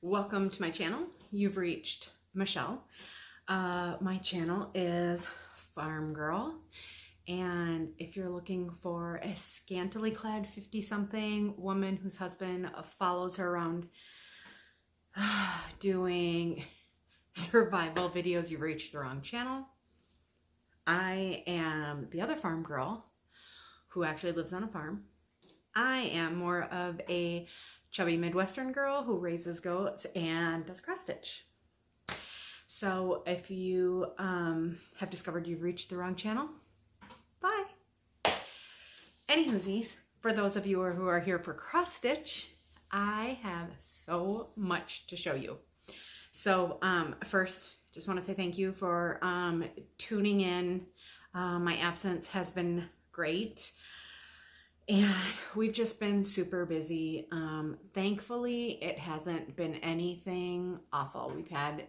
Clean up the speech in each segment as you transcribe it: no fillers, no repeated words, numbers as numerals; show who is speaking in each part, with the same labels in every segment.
Speaker 1: Welcome to my channel. You've reached Michelle. My channel is Farm Girl, and if you're looking for a scantily clad 50-something woman whose husband follows her around doing survival videos, you've reached the wrong channel. I am the other farm girl who actually lives on a farm. I am more of a chubby Midwestern girl who raises goats and does cross stitch. So if you have discovered you've reached the wrong channel, bye. Anywhoosies, for those of you who are here for cross stitch, I have so much to show you. So first, just want to say thank you for tuning in. My absence has been great. And we've just been super busy. Thankfully, it hasn't been anything awful. We've had,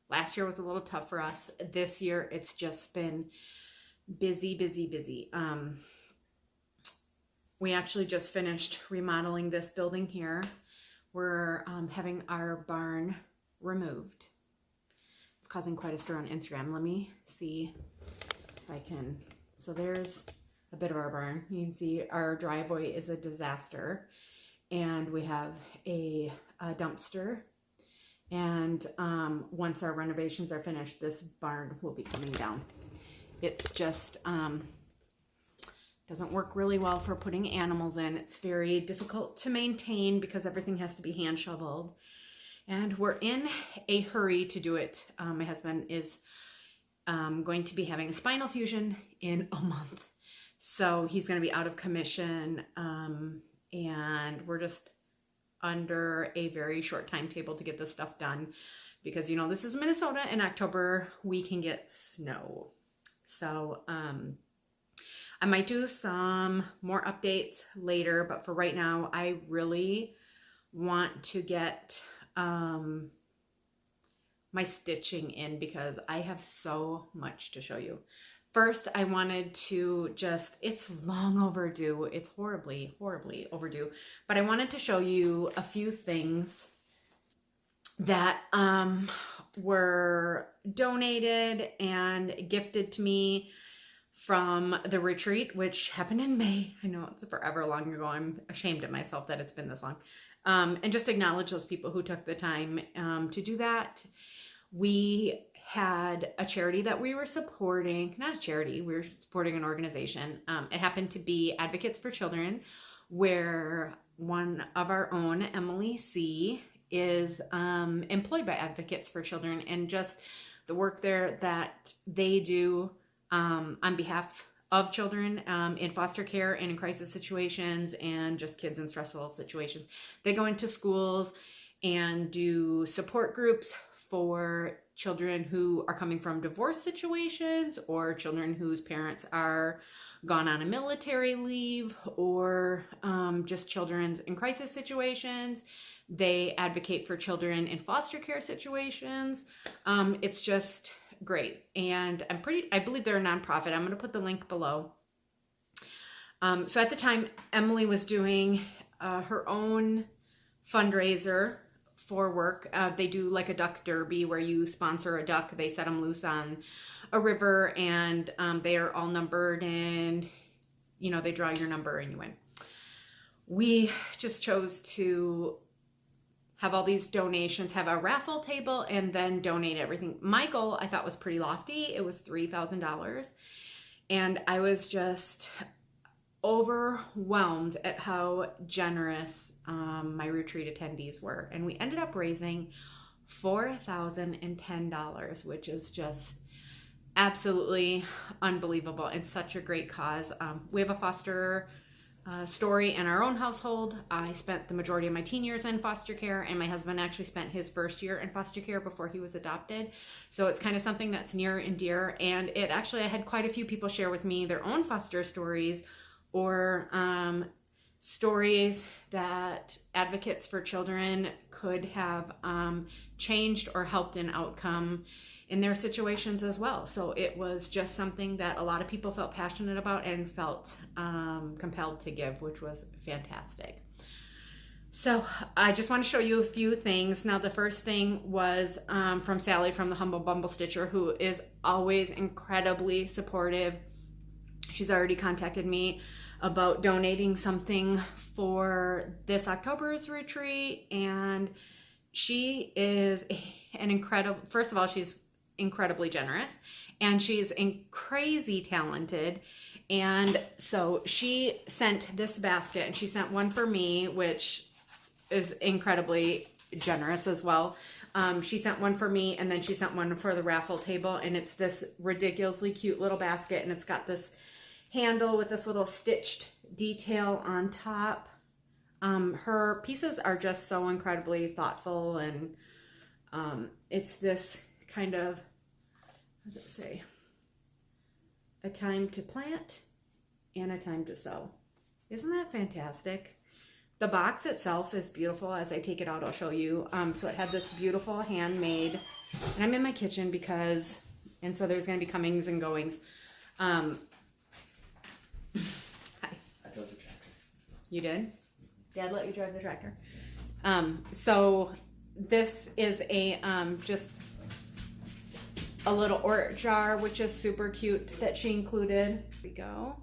Speaker 1: last year was a little tough for us. This year, it's just been busy, busy, busy. We actually just finished remodeling this building here. We're having our barn removed. It's causing quite a stir on Instagram. Let me see if I can. So there's a bit of our barn. You can see our driveway is a disaster, and we have a dumpster, and once our renovations are finished, this barn will be coming down. It's just doesn't work really well for putting animals in. It's very difficult to maintain because everything has to be hand shoveled, and we're in a hurry to do it. My husband is going to be having a spinal fusion in a month. So he's going to be out of commission, and we're just under a very short timetable to get this stuff done because, this is Minnesota. In October, we can get snow. So I might do some more updates later, but for right now, I really want to get my stitching in because I have so much to show you. First, I wanted to it's long overdue. It's horribly, horribly overdue. But I wanted to show you a few things that were donated and gifted to me from the retreat, which happened in May. I know it's forever long ago. I'm ashamed of myself that it's been this long. And just acknowledge those people who took the time to do that. We had a charity that we were supporting, not a charity, we were supporting an organization. It happened to be Advocates for Children, where one of our own, Emily C., is employed by Advocates for Children, and just the work there that they do on behalf of children in foster care and in crisis situations and just kids in stressful situations. They go into schools and do support groups for children who are coming from divorce situations, or children whose parents are gone on a military leave, or just children in crisis situations. They advocate for children in foster care situations. It's just great. And I believe they're a nonprofit. I'm going to put the link below. So at the time, Emily was doing her own fundraiser for work. They do like a duck derby where you sponsor a duck. They set them loose on a river, and they are all numbered, and they draw your number and you win. We just chose to have all these donations, have a raffle table, and then donate everything. My goal, I thought, was pretty lofty. It was $3,000, and I was just overwhelmed at how generous my retreat attendees were. And we ended up raising $4,010, which is just absolutely unbelievable and such a great cause. We have a foster story in our own household. I spent the majority of my teen years in foster care, and my husband actually spent his first year in foster care before he was adopted. So it's kind of something that's near and dear. And it actually, I had quite a few people share with me their own foster stories, or stories that advocates for children could have changed or helped an outcome in their situations as well. So it was just something that a lot of people felt passionate about and felt compelled to give, which was fantastic. So I just want to show you a few things. Now, the first thing was from Sally from the Humble Bumble Stitcher, who is always incredibly supportive. She's already contacted me about donating something for this October's retreat, and she is an incredible, first of all, she's incredibly generous, and she's crazy talented. And so she sent this basket, and she sent one for me, which is incredibly generous as well. She sent one for me, and then she sent one for the raffle table, and it's this ridiculously cute little basket, and it's got this handle with this little stitched detail on top. Her pieces are just so incredibly thoughtful, and it's this kind of, what does it say? A time to plant and a time to sow. Isn't that fantastic? The box itself is beautiful. As I take it out, I'll show you. So it had this beautiful handmade, and I'm in my kitchen because, and so there's going to be comings and goings. Hi.
Speaker 2: I drove the tractor.
Speaker 1: You did? Dad let you drive the tractor. So this is a just a little orchid jar, which is super cute that she included. Here we go.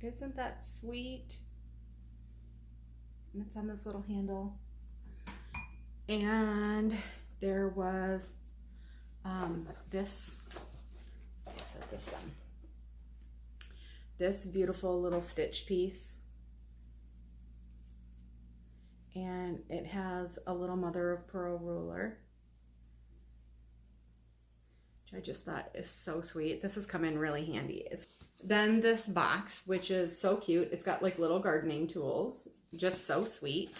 Speaker 1: Isn't that sweet? And it's on this little handle. And there was this, let me set this down. This beautiful little stitch piece. And it has a little mother of pearl ruler, which I just thought is so sweet. This has come in really handy. Then this box, which is so cute. It's got like little gardening tools, just so sweet.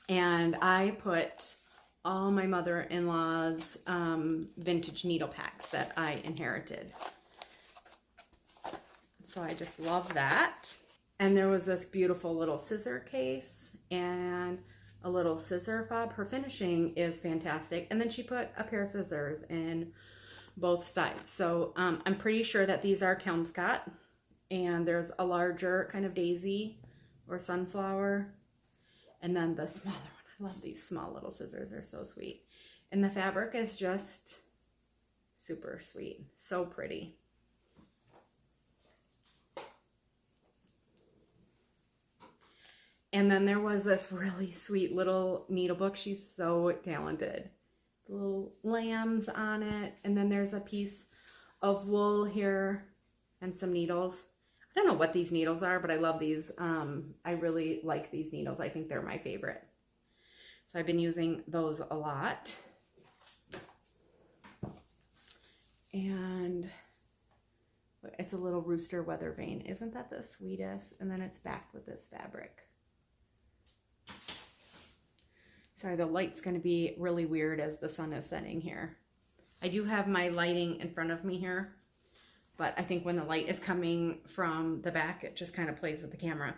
Speaker 1: And I put all my mother-in-law's vintage needle packs that I inherited. So I just love that. And there was this beautiful little scissor case and a little scissor fob. Her finishing is fantastic. And then she put a pair of scissors in both sides. So I'm pretty sure that these are Kelmscott. And there's a larger kind of daisy or sunflower. And then the smaller one. I love these small little scissors. They're so sweet. And the fabric is just super sweet. So pretty. And then there was this really sweet little needle book. She's so talented. Little lambs on it. And then there's a piece of wool here and some needles. I don't know what these needles are, but I love these. I really like these needles. I think they're my favorite. So I've been using those a lot. And it's a little rooster weather vane. Isn't that the sweetest? And then it's backed with this fabric. Sorry, the light's going to be really weird as the sun is setting here. I do have my lighting in front of me here, but I think when the light is coming from the back, it just kind of plays with the camera.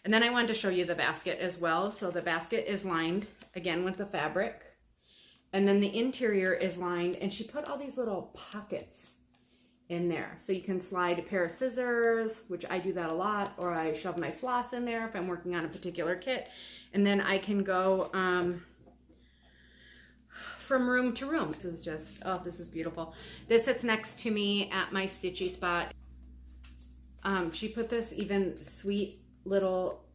Speaker 1: And then I wanted to show you the basket as well. So the basket is lined, again, with the fabric. And then the interior is lined, and she put all these little pockets in there. So you can slide a pair of scissors, which I do that a lot, or I shove my floss in there if I'm working on a particular kit. And then I can go from room to room. This is just, oh, this is beautiful. This sits next to me at my stitchy spot. She put this even sweet little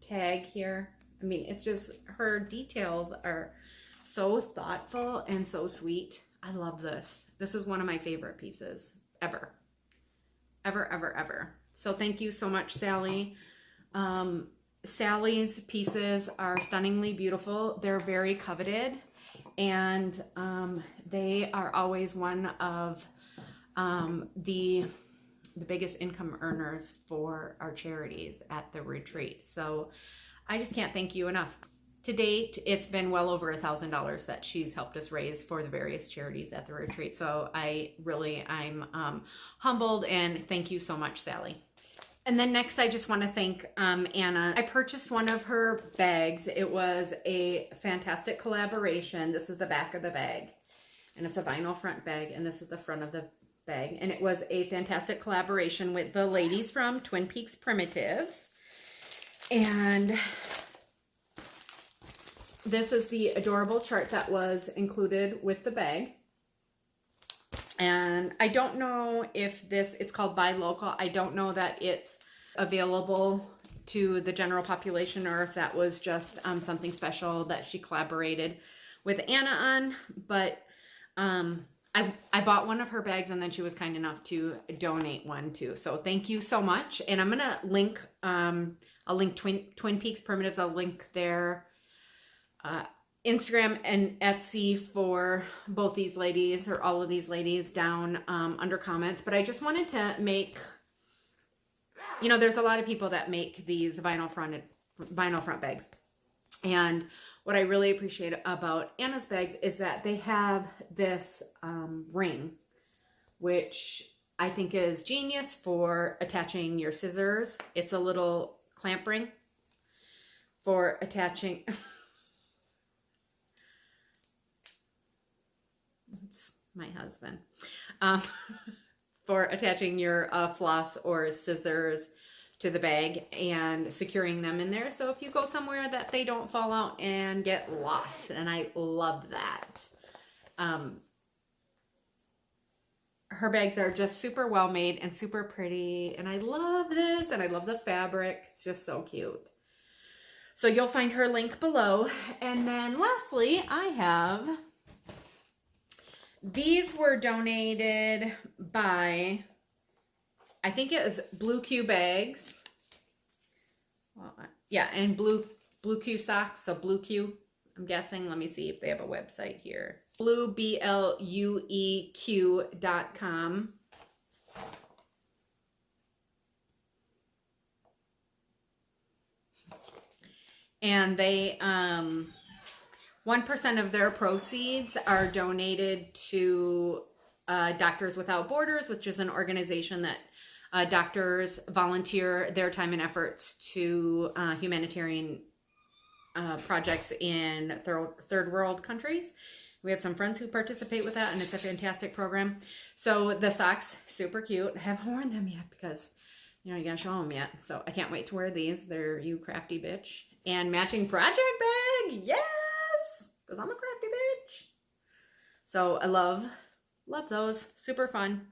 Speaker 1: tag here. I mean, it's just, her details are so thoughtful and so sweet. I love this. This is one of my favorite pieces ever. Ever, ever, ever. So thank you so much, Sally. Sally's pieces are stunningly beautiful. They're very coveted, and they are always one of the biggest income earners for our charities at the retreat. So I just can't thank you enough. To date, it's been well over $1,000 that she's helped us raise for the various charities at the retreat. So I'm humbled, and thank you so much, Sally. And then next, I just want to thank Anna. I purchased one of her bags. It was a fantastic collaboration. This is the back of the bag, and it's a vinyl front bag, and this is the front of the bag. And it was a fantastic collaboration with the ladies from Twin Peaks Primitives. And this is the adorable chart that was included with the bag. And I don't know if it's called Buy Local. I don't know that it's available to the general population or if that was just something special that she collaborated with Anna on. But I bought one of her bags, and then she was kind enough to donate one too. So thank you so much. And I'm going to link, I'll link Twin Peaks Primitives. I'll link their Instagram and Etsy for both these ladies, or all of these ladies, down under comments. But I just wanted to make, you know, there's a lot of people that make these vinyl front bags. And what I really appreciate about Anna's bags is that they have this ring, which I think is genius for attaching your scissors. It's a little clamp ring for attaching... my husband, for attaching your floss or scissors to the bag and securing them in there. So if you go somewhere that they don't fall out and get lost, and I love that. Her bags are just super well made and super pretty, and I love this, and I love the fabric. It's just so cute. So you'll find her link below. And then lastly, I have... These were donated by, I think it was Blue Q Bags. Well, yeah, and Blue Q Socks. So Blue Q, I'm guessing. Let me see if they have a website here. BlueQ.com. And they 1% of their proceeds are donated to Doctors Without Borders, which is an organization that doctors volunteer their time and efforts to humanitarian projects in third world countries. We have some friends who participate with that, and it's a fantastic program. So the socks, super cute. I haven't worn them yet because, you know, you gotta show them yet. So I can't wait to wear these. They're you crafty bitch. And matching project bag, yes! Because I'm a crafty bitch. So I love those. Super fun.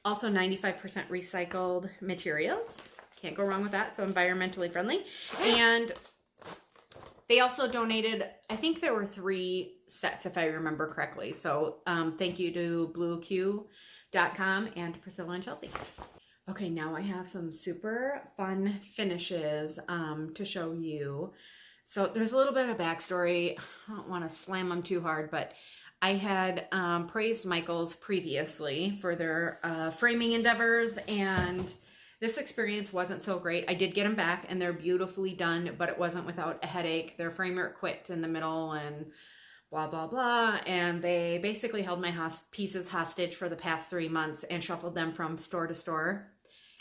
Speaker 1: Also 95% recycled materials. Can't go wrong with that. So environmentally friendly. And they also donated, I think there were 3 sets if I remember correctly. So thank you to BlueQ.com and Priscilla and Chelsea. Okay, now I have some super fun finishes to show you. So there's a little bit of backstory. I don't want to slam them too hard, but I had praised Michaels previously for their framing endeavors, and this experience wasn't so great. I did get them back, and they're beautifully done, but it wasn't without a headache. Their framer quit in the middle, and blah, blah, blah. And they basically held my pieces hostage for the past 3 months and shuffled them from store to store.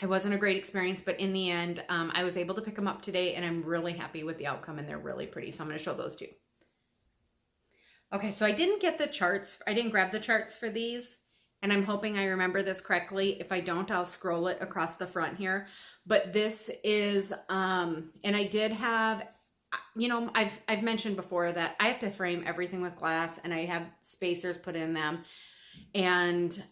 Speaker 1: It wasn't a great experience, but in the end, I was able to pick them up today, and I'm really happy with the outcome, and they're really pretty. So I'm going to show those too. Okay, so I didn't get the charts. I didn't grab the charts for these, and I'm hoping I remember this correctly. If I don't, I'll scroll it across the front here. But this is, and I did have, you know, I've mentioned before that I have to frame everything with glass, and I have spacers put in them. And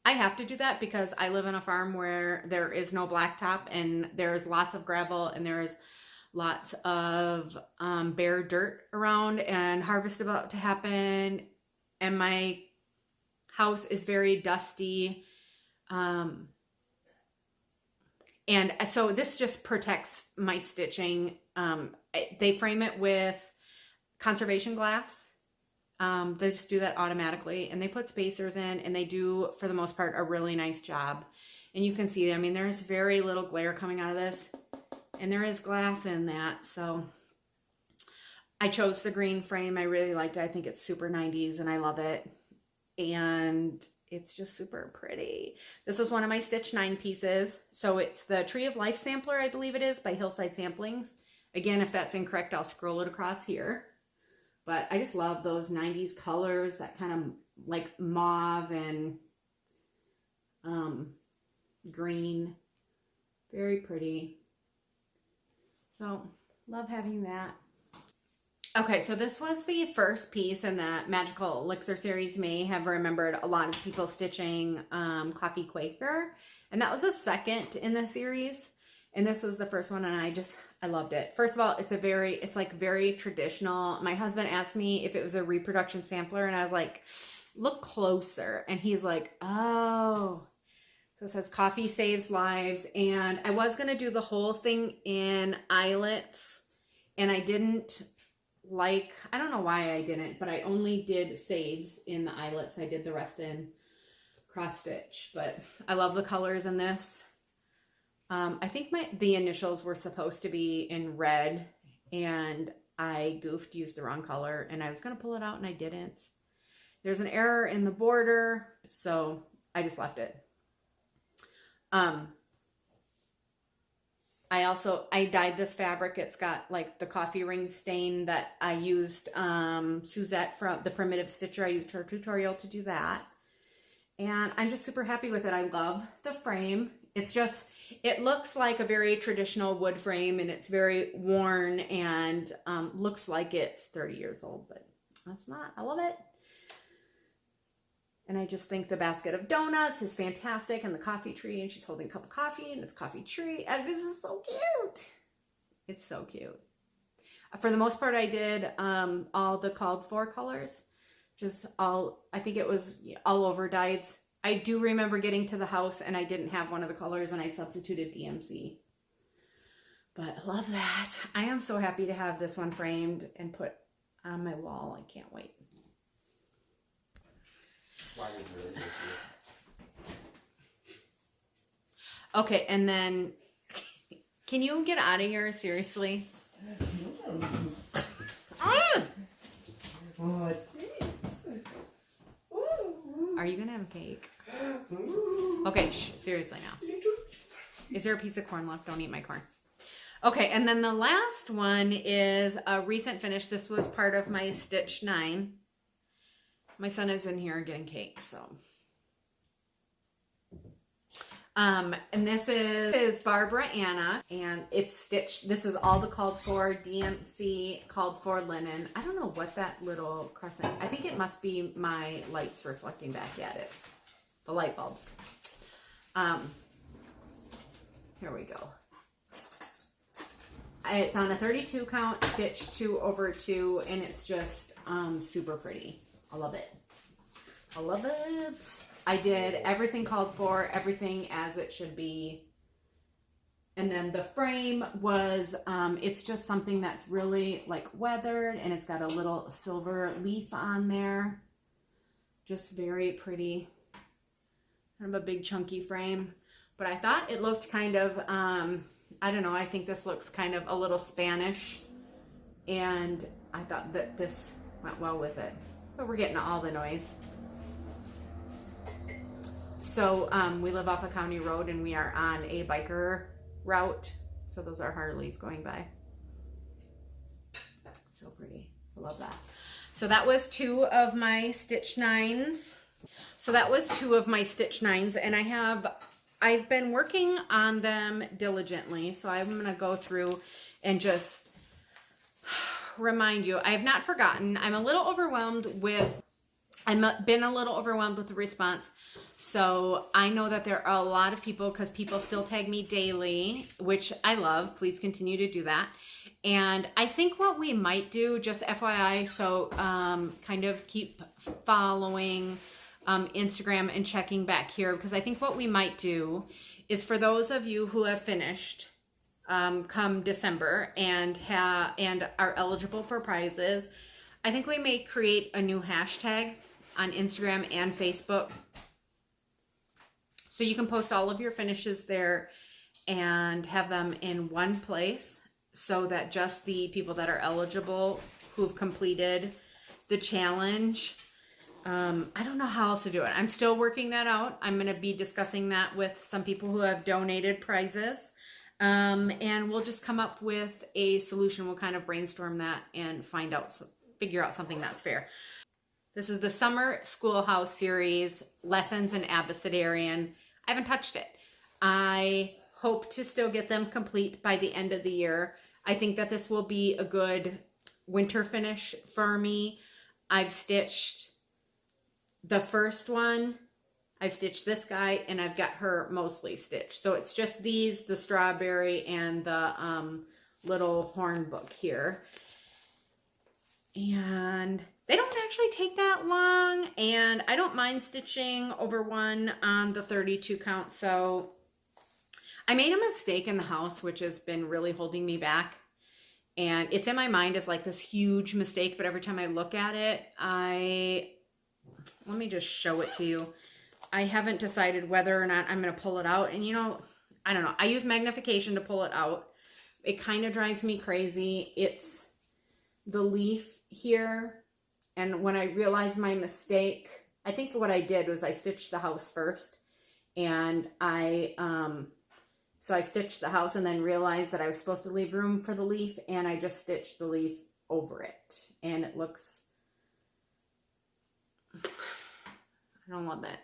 Speaker 1: I have to do that because I live on a farm where there is no blacktop, and there's lots of gravel, and there's lots of bare dirt around, and harvest about to happen, and my house is very dusty. And so this just protects my stitching. They frame it with conservation glass. They just do that automatically, and they put spacers in, and they do, for the most part, a really nice job. And you can see, I mean, there's very little glare coming out of this, and there is glass in that. So I chose the green frame. I really liked it. I think it's super 90s, and I love it. And it's just super pretty. This was one of my Stitch 9 pieces. So it's the Tree of Life sampler, I believe it is, by Hillside Samplings. Again, if that's incorrect, I'll scroll it across here. But I just love those 90s colors, that kind of like mauve and green. Very pretty. So, love having that. Okay, so this was the first piece in the Magical Elixir series. You may have remembered a lot of people stitching Coffee Quaker. And that was the second in the series. And this was the first one, and I loved it. First of all, it's like very traditional. My husband asked me if it was a reproduction sampler, and I was like, look closer. And he's like, oh. So it says coffee saves lives. And I was going to do the whole thing in eyelets, and I didn't I don't know why I didn't, but I only did saves in the eyelets. I did the rest in cross stitch, but I love the colors in this. I think the initials were supposed to be in red, and I used the wrong color, and I was going to pull it out and I didn't. There's an error in the border, so I just left it. I dyed this fabric. It's got like the coffee ring stain that I used, Suzette from the Primitive Stitcher. I used her tutorial to do that. And I'm just super happy with it. I love the frame. It looks like a very traditional wood frame, and it's very worn and looks like it's 30 years old, but that's not. I love it. And I just think the basket of donuts is fantastic, and the coffee tree, and she's holding a cup of coffee, and it's coffee tree, and this is so cute. It's so cute. For the most part, I did all the called for colors, I think it was all over dyes. I do remember getting to the house, and I didn't have one of the colors, and I substituted DMC. But I love that. I am so happy to have this one framed and put on my wall. I can't wait. Okay, and then can you get out of here? Seriously? Are you gonna have a cake? Okay, seriously now. Is there a piece of corn left? Don't eat my corn. Okay, and then the last one is a recent finish. This was part of my Stitch 9. My son is in here getting cake, so. And this is Barbara Anna, and it's stitched. This is all the called for DMC called for linen. I don't know what that little crescent, I think it must be my lights reflecting back at it. The light bulbs. Here we go. It's on a 32 count, stitched 2/2, and it's just super pretty. I love it. I love it. I did everything called for, everything as it should be. And then the frame was, it's just something that's really like weathered, and it's got a little silver leaf on there. Just very pretty. Kind of a big chunky frame. But I thought it looked kind of, I don't know, I think this looks kind of a little Spanish. And I thought that this went well with it. But we're getting all the noise. So we live off a county road, and we are on a biker route. So those are Harleys going by. So pretty. I love that. So that was 2 of my Stitch 9s. And I've been working on them diligently. So I'm going to go through and just remind you, I have not forgotten. I've been a little overwhelmed with the response. So I know that there are a lot of people, because people still tag me daily, which I love. Please continue to do that. And I think what we might do, just FYI, so kind of keep following Instagram and checking back here, because I think what we might do is, for those of you who have finished come December and are eligible for prizes, I think we may create a new hashtag on Instagram and Facebook. So you can post all of your finishes there and have them in one place, so that just the people that are eligible who've completed the challenge I don't know how else to do it. I'm still working that out. I'm going to be discussing that with some people who have donated prizes. And we'll just come up with a solution. We'll kind of brainstorm that and figure out something that's fair. This is the Summer Schoolhouse series, Lessons in Abecedarian. I haven't touched it. I hope to still get them complete by the end of the year. I think that this will be a good winter finish for me. I've stitched the first one, I've stitched this guy, and I've got her mostly stitched. So it's just these, the strawberry, and the little horn book here. And they don't actually take that long, and I don't mind stitching over one on the 32 count. So I made a mistake in the house, which has been really holding me back. And it's in my mind as like this huge mistake, but every time I look at it, let me just show it to you. I haven't decided whether or not I'm going to pull it out. And you know, I don't know. I use magnification to pull it out. It kind of drives me crazy. It's the leaf here. And when I realized my mistake, I think what I did was I stitched the house first. And so I stitched the house and then realized that I was supposed to leave room for the leaf. And I just stitched the leaf over it. And it looks, I don't love it.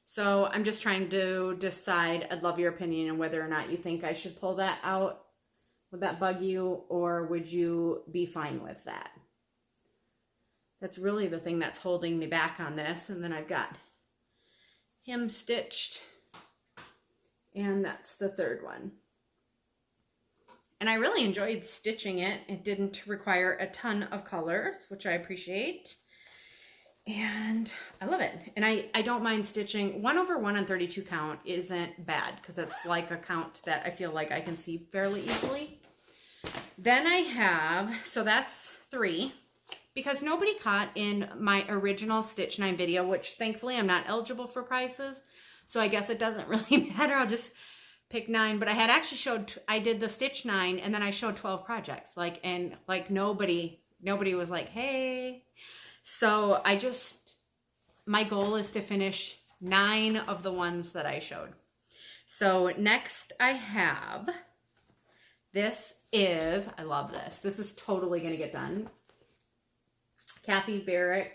Speaker 1: So I'm just trying to decide. I'd love your opinion on whether or not you think I should pull that out. Would that bug you, or would you be fine with that? That's really the thing that's holding me back on this. And then I've got him stitched, and that's the third one. And I really enjoyed stitching it. It didn't require a ton of colors, which I appreciate. And I love it. And I don't mind stitching. 1 over 1 on 32 count isn't bad, because it's like a count that I feel like I can see fairly easily. Then I have, so that's 3, because nobody caught in my original Stitch 9 video, which thankfully I'm not eligible for prizes. So I guess it doesn't really matter. I'll just pick 9. But I had actually I did the Stitch 9 and then I showed 12 projects. And nobody was like, hey. So my goal is to finish 9 of the ones that I showed. So next I have, I love this. This is totally going to get done. Kathy Barrick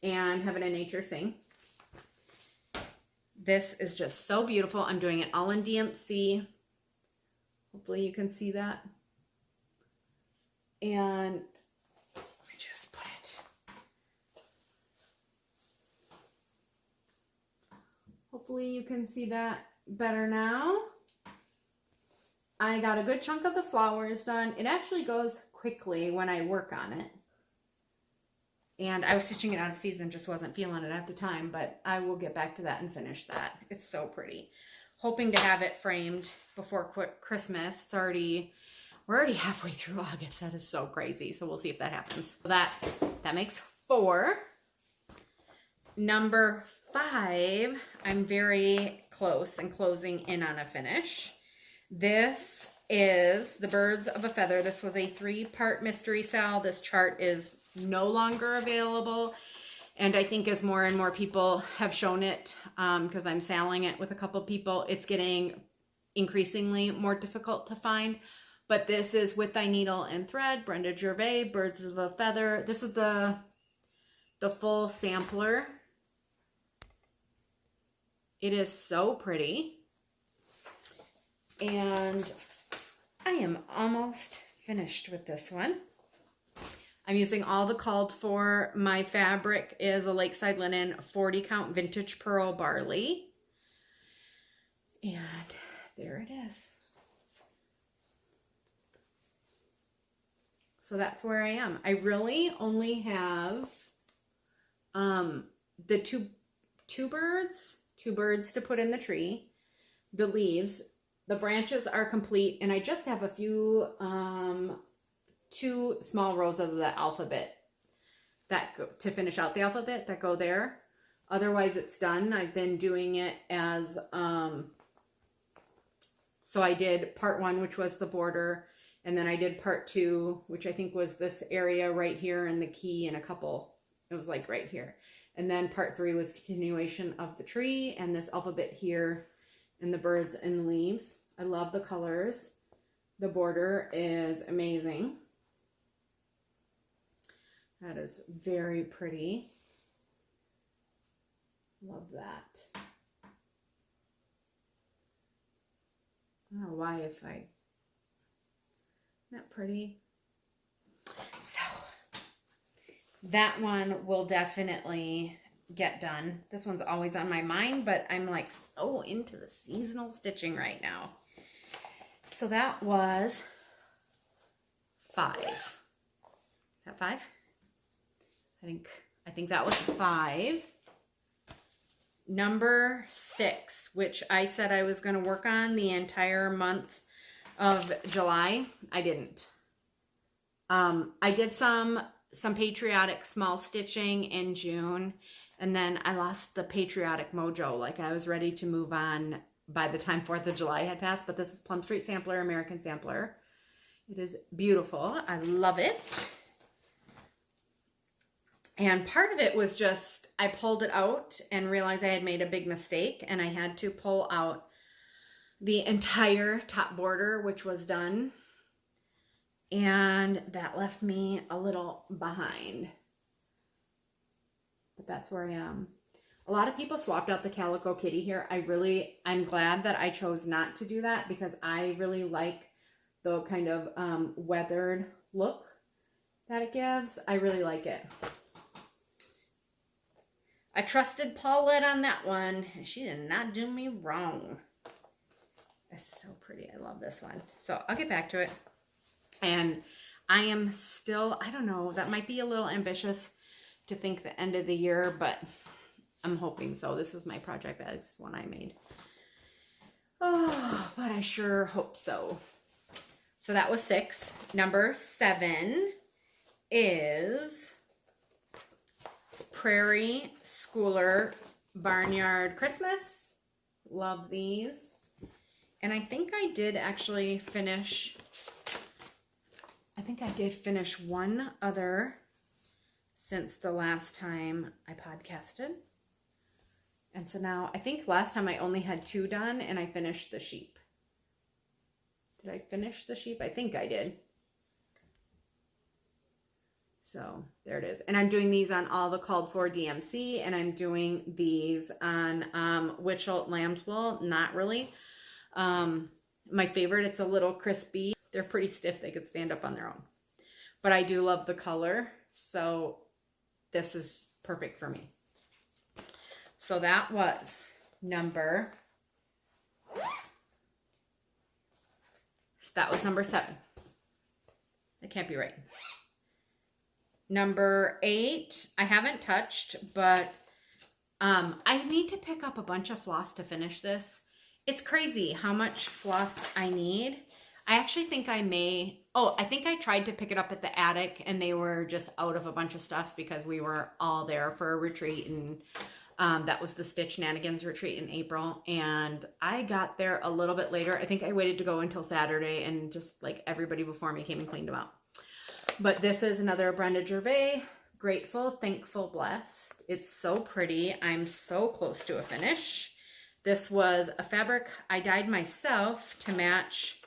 Speaker 1: and Heaven and Nature Sing. This is just so beautiful. I'm doing it all in DMC. Hopefully you can see that. And let me just put it. Hopefully you can see that better now. I got a good chunk of the flowers done. It actually goes quickly when I work on it. And I was stitching it out of season, just wasn't feeling it at the time, but I will get back to that and finish that. It's so pretty. Hoping to have it framed before Christmas. We're already halfway through August. That is so crazy. So we'll see if that happens. So that makes 4. Number 5, I'm very close and closing in on a finish. This is The Birds of a Feather. This was a 3-part mystery sal. This chart is no longer available, and I think as more and more people have shown it, because I'm selling it with a couple people, it's getting increasingly more difficult to find. But this is With Thy Needle and Thread, Brenda Gervais, Birds of a Feather. This is the full sampler. It is so pretty, and I am almost finished with this one. I'm using all the called for. My fabric is a Lakeside Linen 40 count vintage pearl barley. And there it is. So that's where I am. I really only have the two birds to put in the tree, the leaves. The branches are complete, and I just have a few 2 small rows of the alphabet to finish out the alphabet that go there. Otherwise it's done. I've been doing it as so I did part 1, which was the border, and then I did part 2, which I think was this area right here, and the key and a couple, it was like right here, And then part 3 was continuation of the tree and this alphabet here and the birds and the leaves. I love the colors. The border is amazing. That is very pretty. Love that. I don't know why not pretty. So that one will definitely get done. This one's always on my mind, but I'm like so into the seasonal stitching right now. So that was 5. Is that 5? I think that was 5. Number 6, which I said I was going to work on the entire month of July. I didn't. I did some patriotic small stitching in June, and then I lost the patriotic mojo. Like I was ready to move on by the time 4th of July had passed, but this is Plum Street Sampler, American Sampler. It is beautiful. I love it. And part of it was just, I pulled it out and realized I had made a big mistake, and I had to pull out the entire top border, which was done. And that left me a little behind. But that's where I am. A lot of people swapped out the Calico Kitty here. I'm glad that I chose not to do that because I really like the kind of weathered look that it gives. I really like it. I trusted Paulette on that one. She did not do me wrong. It's so pretty. I love this one. So I'll get back to it. And I am still, I don't know, that might be a little ambitious to think the end of the year, but I'm hoping so. This is my project. That's one I made. Oh, but I sure hope so. So that was 6. Number 7 is Prairie Schooler Barnyard Christmas. Love these. And I think I did actually finish, one other since the last time I podcasted. And so now, I think last time I only had 2 done and I finished the sheep. Did I finish the sheep? I think I did. So there it is. And I'm doing these on all the called for DMC, and I'm doing these on Witchelt lamb's wool. Not really. My favorite, it's a little crispy. They're pretty stiff. They could stand up on their own. But I do love the color. So this is perfect for me. So that was number 7. That can't be right. Number 8, I haven't touched, but I need to pick up a bunch of floss to finish this. It's crazy how much floss I need. I actually think I think I tried to pick it up at the attic and they were just out of a bunch of stuff because we were all there for a retreat, and that was the Stitch Shenanigans retreat in April, and I got there a little bit later. I think I waited to go until Saturday, and just like everybody before me came and cleaned them out. But this is another Brenda Gervais, Grateful, Thankful, Blessed. It's so pretty. I'm so close to a finish. This was a fabric I dyed myself to match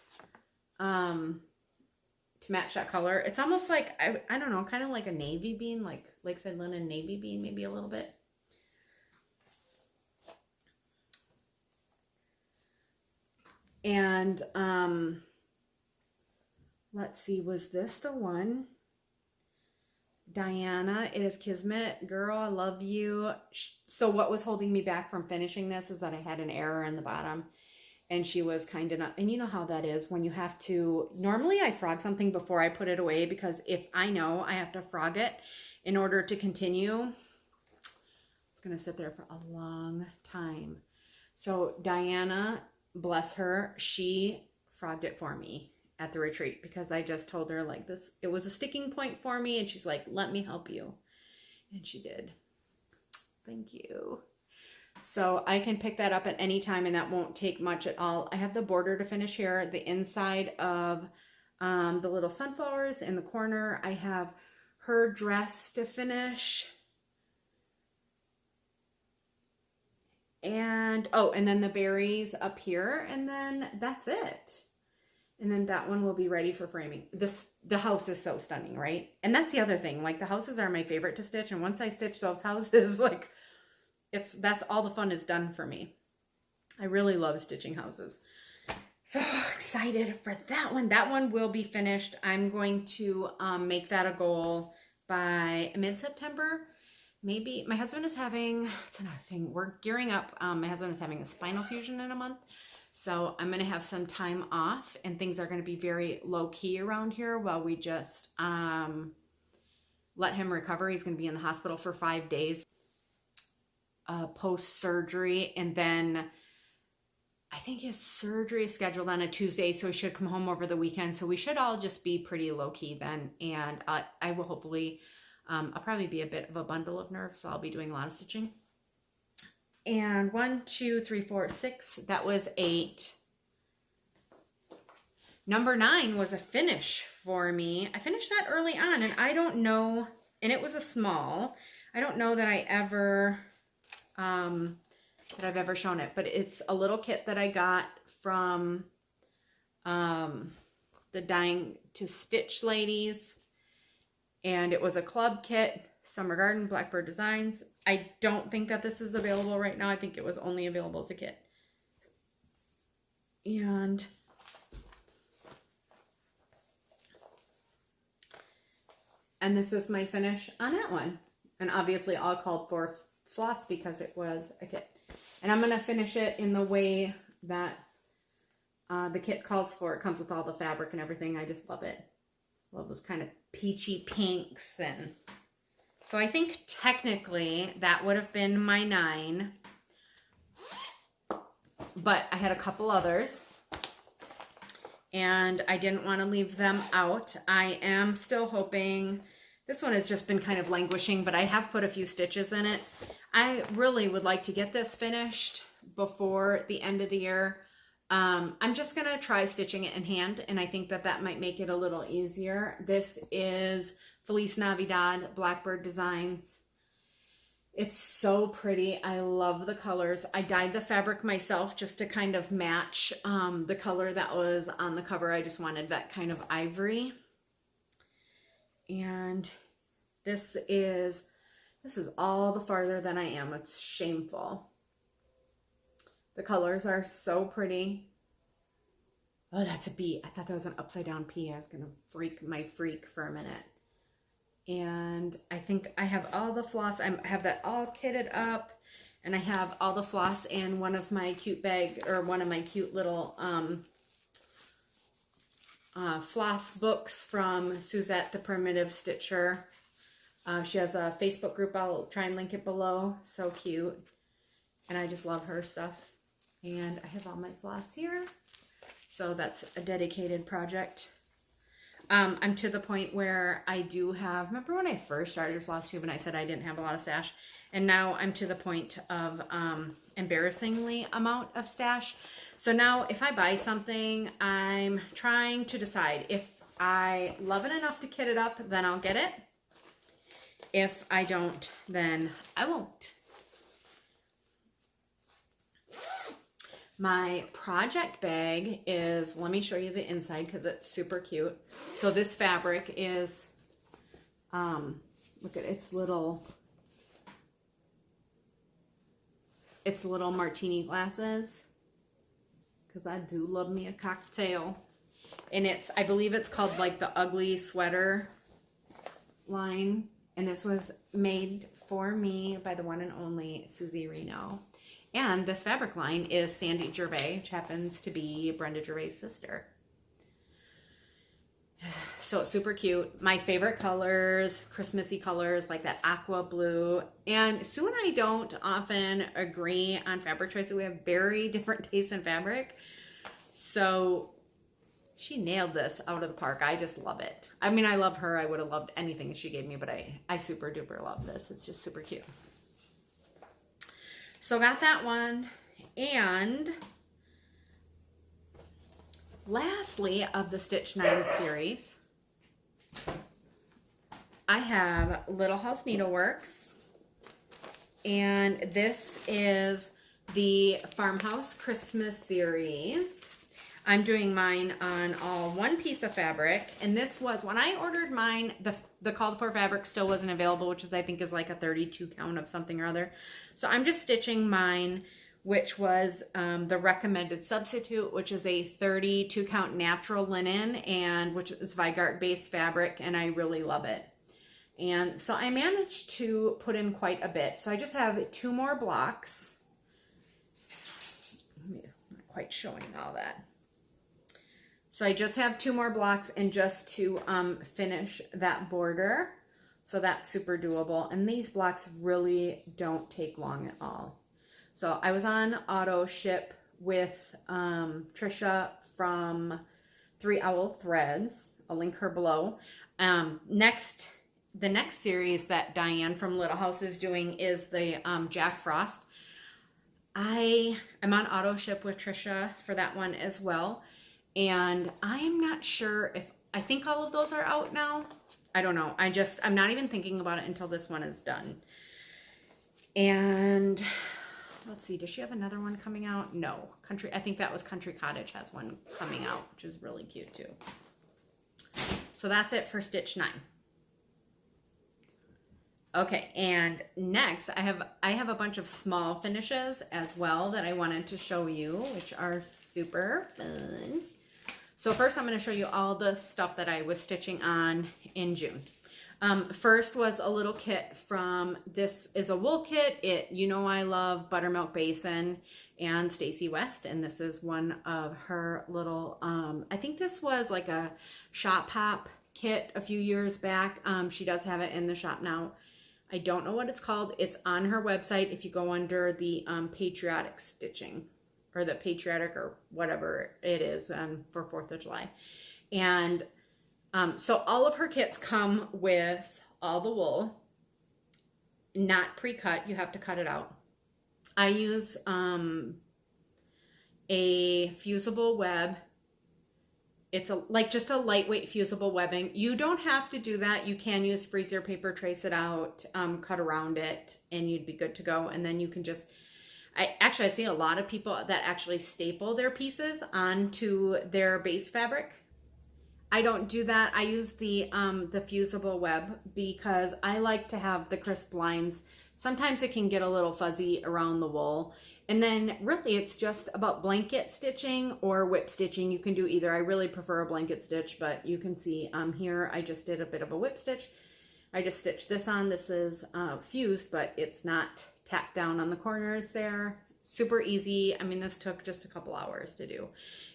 Speaker 1: that color. It's almost like, I don't know, kind of like a navy bean, like Lakeside Linen navy bean, maybe a little bit. And let's see, was this the one? Diana, it is Kismet. Girl, I love you. So what was holding me back from finishing this is that I had an error in the bottom, and she was kind enough. And you know how that is when you have to, normally I frog something before I put it away, because if I know I have to frog it in order to continue, it's going to sit there for a long time. So Diana, bless her, she frogged it for me at the retreat, because I just told her like this, it was a sticking point for me, and she's like, let me help you. And she did. Thank you. So I can pick that up at any time, and that won't take much at all. I have the border to finish here, the inside of the little sunflowers in the corner. I have her dress to finish. And, oh, and then the berries up here, and then that's it. And then that one will be ready for framing. The house is so stunning, right? And that's the other thing. Like, the houses are my favorite to stitch. And once I stitch those houses, like, that's all the fun is done for me. I really love stitching houses. So excited for that one. That one will be finished. I'm going to make that a goal by mid-September. Maybe. My husband is having, it's another thing, we're gearing up. My husband is having a spinal fusion in a month. So I'm going to have some time off, and things are going to be very low key around here while we just let him recover. He's going to be in the hospital for 5 days post-surgery, and then I think his surgery is scheduled on a Tuesday, so he should come home over the weekend. So we should all just be pretty low-key then, and I will hopefully, I'll probably be a bit of a bundle of nerves, so I'll be doing a lot of stitching. And 1, 2, 3, 4, 6, that was 8. Number 9 was a finish for me. I finished that early on, and I don't know, and it was a small. I don't know that I've ever shown it, but it's a little kit that I got from the Dying to Stitch ladies, and it was a club kit, Summer Garden, Blackbird Designs. I don't think that this is available right now. I think it was only available as a kit. And this is my finish on that one. And obviously all called for floss because it was a kit. And I'm going to finish it in the way that the kit calls for. It comes with all the fabric and everything. I just love it. Love those kind of peachy pinks. And so I think technically that would have been my 9. But I had a couple others, and I didn't want to leave them out. I am still hoping, this one has just been kind of languishing, but I have put a few stitches in it. I really would like to get this finished before the end of the year. I'm just going to try stitching it in hand, and I think that that might make it a little easier. This is Feliz Navidad Blackbird Designs. It's so pretty. I love the colors. I dyed the fabric myself just to kind of match the color that was on the cover. I just wanted that kind of ivory. And this is all the farther than I am. It's shameful. The colors are so pretty. Oh, that's a B. I thought that was an upside down P. I was going to freak for a minute. And I think I have all the floss. I have that all kitted up, and I have all the floss in one of my cute little floss books from Suzette the Primitive Stitcher. She has a Facebook group. I'll try and link it below. So cute. And I just love her stuff. And I have all my floss here. So that's a dedicated project. I'm to the point where I do have, remember when I first started Flosstube and I said I didn't have a lot of stash? And now I'm to the point of embarrassingly amount of stash. So now if I buy something, I'm trying to decide if I love it enough to kit it up, then I'll get it. If I don't, then I won't. My project bag is, let me show you the inside because it's super cute. So this fabric is, look at its little martini glasses, because I do love me a cocktail. And it's, I believe it's called like the Ugly Sweater line. And this was made for me by the one and only Susie Reno. And this fabric line is Sandy Gervais, which happens to be Brenda Gervais' sister. So it's super cute. My favorite colors, Christmassy colors, like that aqua blue. And Sue and I don't often agree on fabric choices. We have very different tastes in fabric. So she nailed this out of the park. I just love it. I mean, I love her. I would have loved anything she gave me, but I super duper love this. It's just super cute. So got that one. And lastly of the Stitch 9 series, I have Little House Needleworks. And this is the Farmhouse Christmas series. I'm doing mine on all one piece of fabric, and this was, when I ordered mine, the called for fabric still wasn't available, which is, I think, is like a 32 count of something or other. So I'm just stitching mine, which was the recommended substitute, which is a 32 count natural linen, and which is Vigart based fabric, and I really love it. And so I managed to put in quite a bit. So I just have 2 more blocks. I'm not quite showing all that. So I just have 2 more blocks and just to finish that border. So that's super doable. And these blocks really don't take long at all. So I was on auto ship with Trisha from 3 Owl Threads. I'll link her below. The next series that Diane from Little House is doing is the Jack Frost. I'm on auto ship with Trisha for that one as well. And I'm not sure if, I think all of those are out now. I don't know. I'm not even thinking about it until this one is done. And let's see, does she have another one coming out? No. I think that was Country Cottage has one coming out, which is really cute too. So that's it for stitch 9. Okay, and next I have a bunch of small finishes as well that I wanted to show you, which are super fun. So first I'm going to show you all the stuff that I was stitching on in June. First was a little kit from, this is a wool kit. I love Buttermilk Basin and Stacy West, and this is one of her little, I think this was like a Shop Hop kit a few years back. She does have it in the shop now. I don't know what it's called. It's on her website if you go under the patriotic stitching, or the patriotic or whatever it is for 4th of July. And so all of her kits come with all the wool, not pre-cut. You have to cut it out. I use a fusible web. It's just a lightweight fusible webbing. You don't have to do that. You can use freezer paper, trace it out, cut around it, and you'd be good to go. And then you can just, I see a lot of people that actually staple their pieces onto their base fabric. I don't do that. I use the fusible web because I like to have the crisp lines. Sometimes it can get a little fuzzy around the wool. And then really it's just about blanket stitching or whip stitching. You can do either. I really prefer a blanket stitch, but you can see here I just did a bit of a whip stitch. I just stitched this on. This is fused, but it's not tacked down on the corners there. Super easy. I mean, this took just a couple hours to do.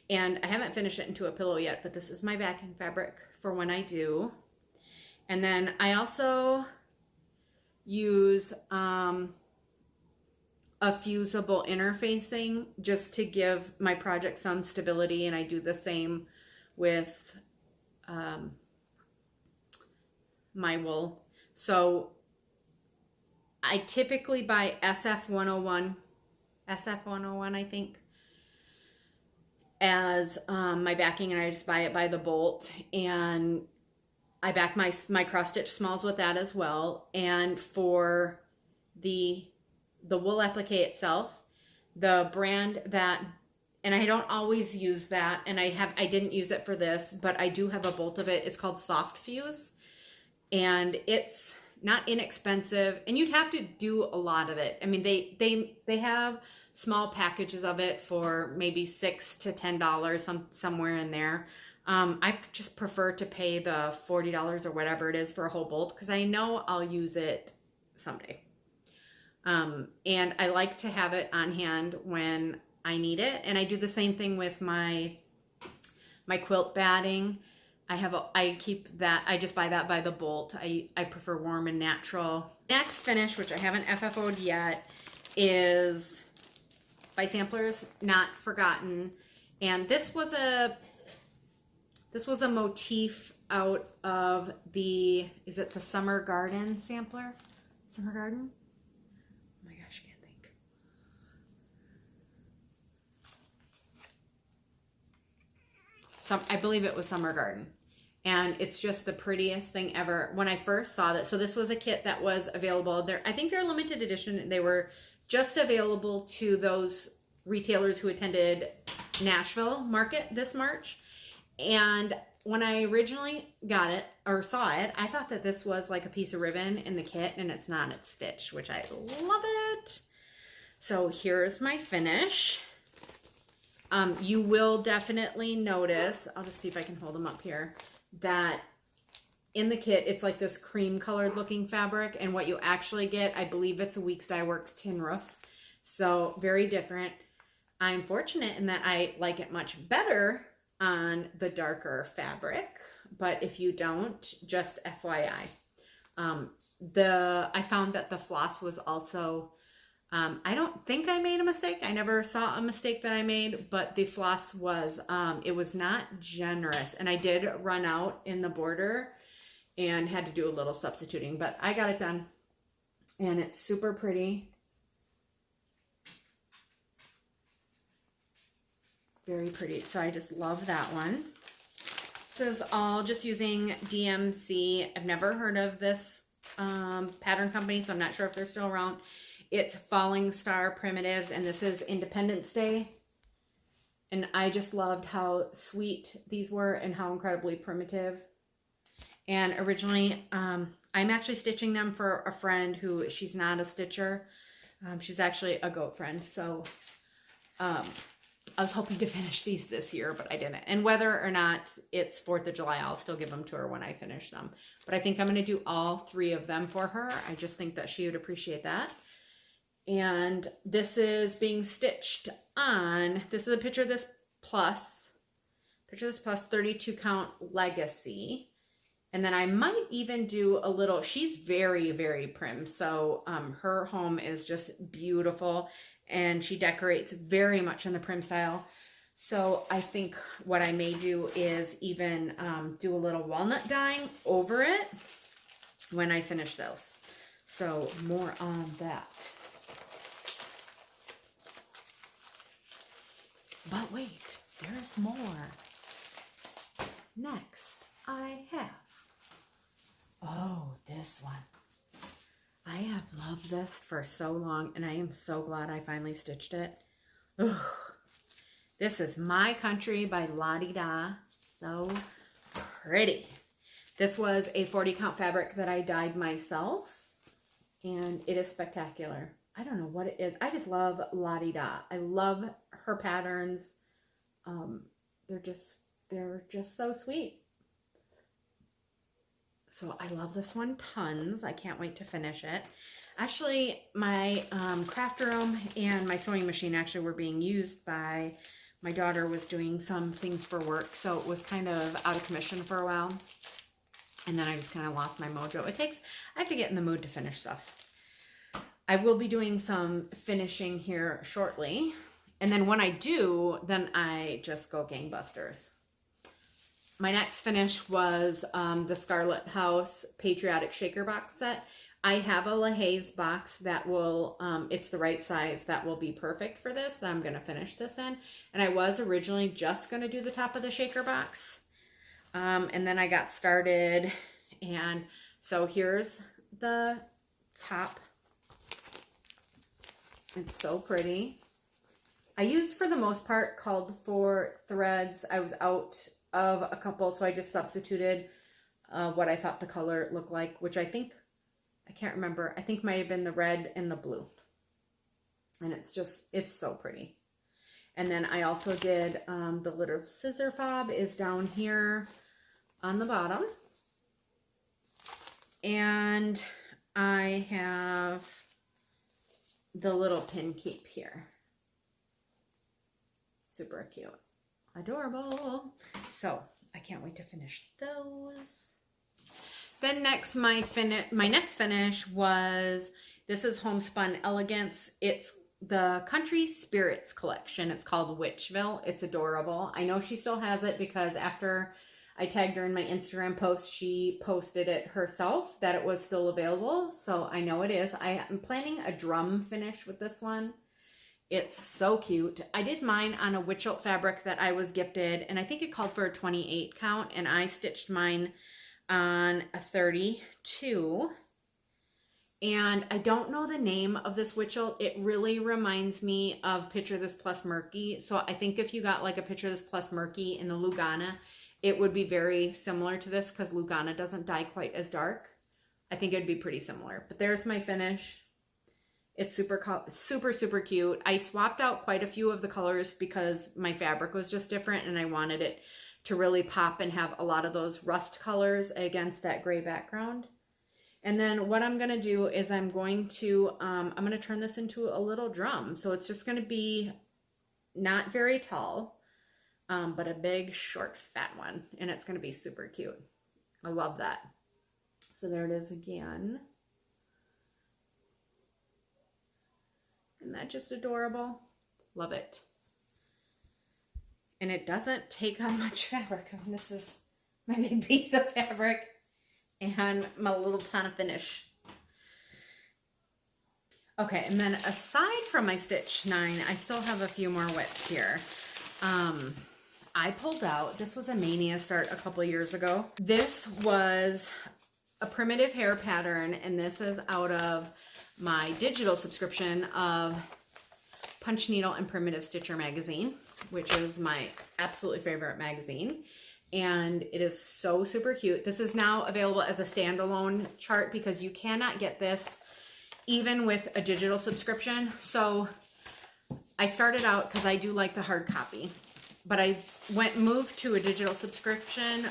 Speaker 1: And I haven't finished it into a pillow yet, but this is my backing fabric for when I do. And then I also use a fusible interfacing just to give my project some stability, and I do the same with my wool. So I typically buy SF101 I think, as my backing, and I just buy it by the bolt, and I back my cross stitch smalls with that as well. And for the wool applique itself, the brand that, and I don't always use that, and I didn't use it for this, but I do have a bolt of it. It's called Soft Fuse, and it's not inexpensive, and you'd have to do a lot of it. I mean, they have small packages of it for maybe $6 to $10, somewhere in there. I just prefer to pay the $40 or whatever it is for a whole bolt, because I know I'll use it someday. And I like to have it on hand when I need it. And I do the same thing with my quilt batting. I keep that, I just buy that by the bolt. I prefer warm and natural. Next finish, which I haven't FFO'd yet, is by Samplers Not Forgotten. And this was a motif out of the, is it the Summer Garden sampler? Summer Garden? Oh my gosh, I can't think. I believe it was Summer Garden. And it's just the prettiest thing ever. When I first saw that, so this was a kit that was available there. I think they're limited edition. They were just available to those retailers who attended Nashville Market this March. And when I originally got it or saw it, I thought that this was like a piece of ribbon in the kit, and it's not. It's stitched, which I love it. So here's my finish. You will definitely notice, I'll just see if I can hold them up here, that in the kit, it's like this cream colored looking fabric, and what you actually get, I believe it's a Weeks Dye Works tin roof. So very different. I'm fortunate in that I like it much better on the darker fabric, but if you don't, just FYI. I found that the floss was also, I don't think I made a mistake. I never saw a mistake that I made, but the floss was, it was not generous, and I did run out in the border and had to do a little substituting, but I got it done, and it's super pretty. Very pretty. So I just love that one. This is all just using DMC. I've never heard of this pattern company, so I'm not sure if they're still around. It's Falling Star Primitives, and this is Independence Day. And I just loved how sweet these were and how incredibly primitive. And originally, I'm actually stitching them for a friend who, she's not a stitcher. She's actually a goat friend. So I was hoping to finish these this year, but I didn't. And whether or not it's 4th of July, I'll still give them to her when I finish them. But I think I'm going to do all 3 of them for her. I just think that she would appreciate that. And this is being stitched on, this is a picture of this plus 32 count Legacy. And then I might even do a little, she's very, very prim. So her home is just beautiful. And she decorates very much in the prim style. So I think what I may do is even do a little walnut dyeing over it when I finish those. So more on that. But wait, there's more. Next, I have, oh, this one. I have loved this for so long, and I am so glad I finally stitched it. Ugh. This is My Country by Lottie Da. So pretty. This was a 40 count fabric that I dyed myself, and it is spectacular. I don't know what it is. I just love Lottie Da. I love her patterns. They're just so sweet. So I love this one tons. I can't wait to finish it. Actually, my craft room and my sewing machine actually were being used by, my daughter was doing some things for work, so it was kind of out of commission for a while. And then I just kind of lost my mojo. I have to get in the mood to finish stuff. I will be doing some finishing here shortly. And then when I do, then I just go gangbusters. My next finish was the Scarlet House Patriotic Shaker Box set. I have a LaHaye's box that will, it's the right size, that will be perfect for this, that I'm going to finish this in. And I was originally just going to do the top of the shaker box. And then I got started, and so here's the top. It's so pretty. I used, for the most part, called for threads. I was out of a couple, so I just substituted what I thought the color looked like, which I think, I can't remember, I think might have been the red and the blue. And it's so pretty. And then I also did the little scissor fob is down here on the bottom. And I have the little pin keep here. Super cute. Adorable. So I can't wait to finish those. Then next, my next finish was, this is Homespun Elegance. It's the Country Spirits collection. It's called Witchville. It's adorable. I know she still has it because after I tagged her in my Instagram post, she posted it herself that it was still available. So I know it is. I am planning a drum finish with this one. It's so cute. I did mine on a Witchelt fabric that I was gifted, and I think it called for a 28 count, and I stitched mine on a 32. And I don't know the name of this witchel. It really reminds me of Picture This Plus Murky. So I think if you got like a Picture This Plus Murky in the Lugana, it would be very similar to this because Lugana doesn't dye quite as dark. I think it'd be pretty similar. But there's my finish. It's super cute. I swapped out quite a few of the colors because my fabric was just different and I wanted it to really pop and have a lot of those rust colors against that gray background. And then what I'm going to do is I'm going to turn this into a little drum. So it's just going to be not very tall, but a big, short, fat one. And it's going to be super cute. I love that. So there it is again. Isn't that just adorable? Love it. And it doesn't take on much fabric. I mean, this is my big piece of fabric and my little ton of finish. Okay, and then aside from my Stitch 9, I still have a few more whips here. I pulled out, this was a Mania start a couple years ago. This was a primitive hair pattern, and this is out of my digital subscription of Punch Needle and Primitive Stitcher magazine, which is my absolutely favorite magazine. And it is so super cute. This is now available as a standalone chart because you cannot get this even with a digital subscription. So I started out because I do like the hard copy, but I moved to a digital subscription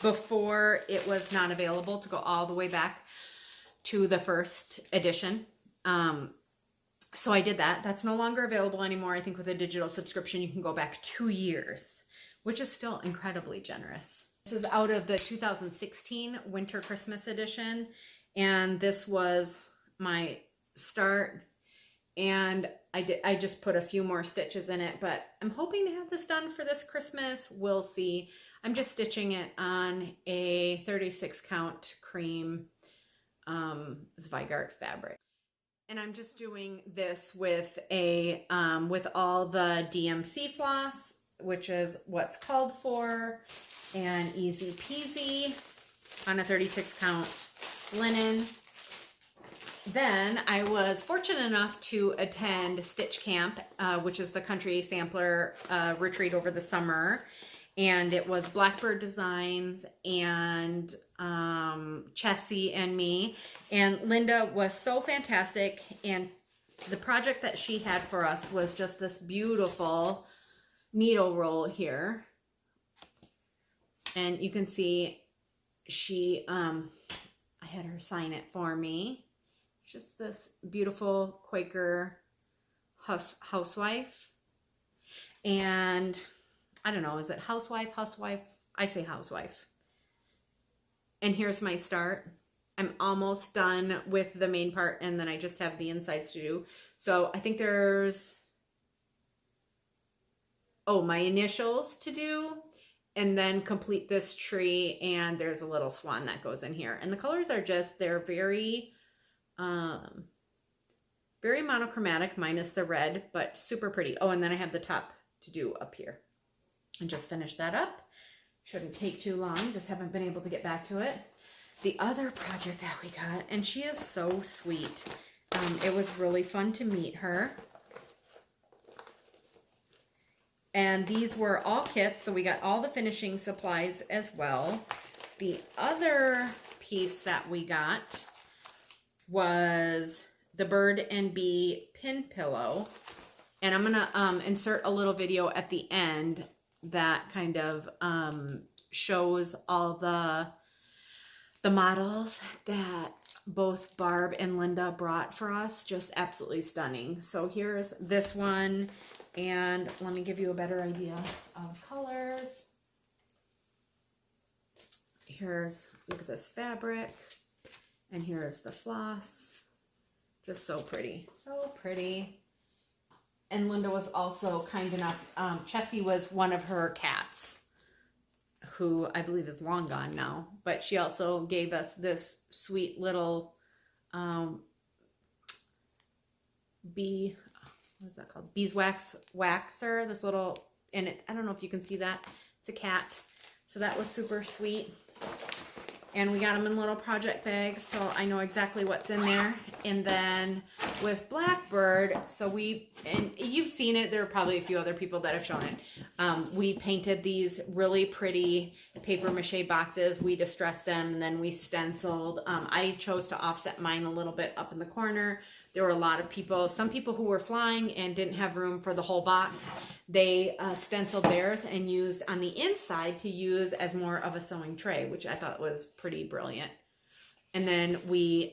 Speaker 1: before it was not available to go all the way back to the first edition. So I did that. That's no longer available anymore. I think with a digital subscription, you can go back 2 years, which is still incredibly generous. This is out of the 2016 Winter Christmas edition. And this was my start. And I just put a few more stitches in it, but I'm hoping to have this done for this Christmas. We'll see. I'm just stitching it on a 36 count cream Zweigart fabric. And I'm just doing this with a with all the DMC floss, which is what's called for, and easy peasy on a 36 count linen. Then I was fortunate enough to attend Stitch Camp, which is the country sampler retreat over the summer. And it was Blackbird Designs and Chessie and me. And Linda was so fantastic. And the project that she had for us was just this beautiful needle roll here. And you can see she, I had her sign it for me. Just this beautiful Quaker housewife. And I don't know, is it housewife? I say housewife. And here's my start. I'm almost done with the main part, and then I just have the insides to do. So I think there's, my initials to do, and then complete this tree, and there's a little swan that goes in here. And the colors are just, they're very, very monochromatic, minus the red, but super pretty. Oh, and then I have the top to do up here. And just finish that up. Shouldn't take too long, just haven't been able to get back to it. The other project that we got, and she is so sweet. It was really fun to meet her. And these were all kits, so we got all the finishing supplies as well. The other piece that we got was the Bird and Bee pin pillow. And I'm gonna insert a little video at the end that kind of shows all the models that both Barb and Linda brought for us. Just absolutely stunning. So here's this one, and let me give you a better idea of colors. Here's, look at this fabric, and here's the floss. Just so pretty, so pretty. And Linda was also kind enough, Chessie was one of her cats, who I believe is long gone now, but she also gave us this sweet little bee, what is that called? Beeswax waxer, this little, and it, I don't know if you can see that, it's a cat. So that was super sweet. And we got them in little project bags, so I know exactly what's in there. And then with Blackbird, and you've seen it, there are probably a few other people that have shown it. We painted these really pretty paper mache boxes. We distressed them, and then we stenciled. I chose to offset mine a little bit up in the corner. There were a lot of people, some people who were flying and didn't have room for the whole box. They stenciled theirs and used on the inside to use as more of a sewing tray, which I thought was pretty brilliant. And then it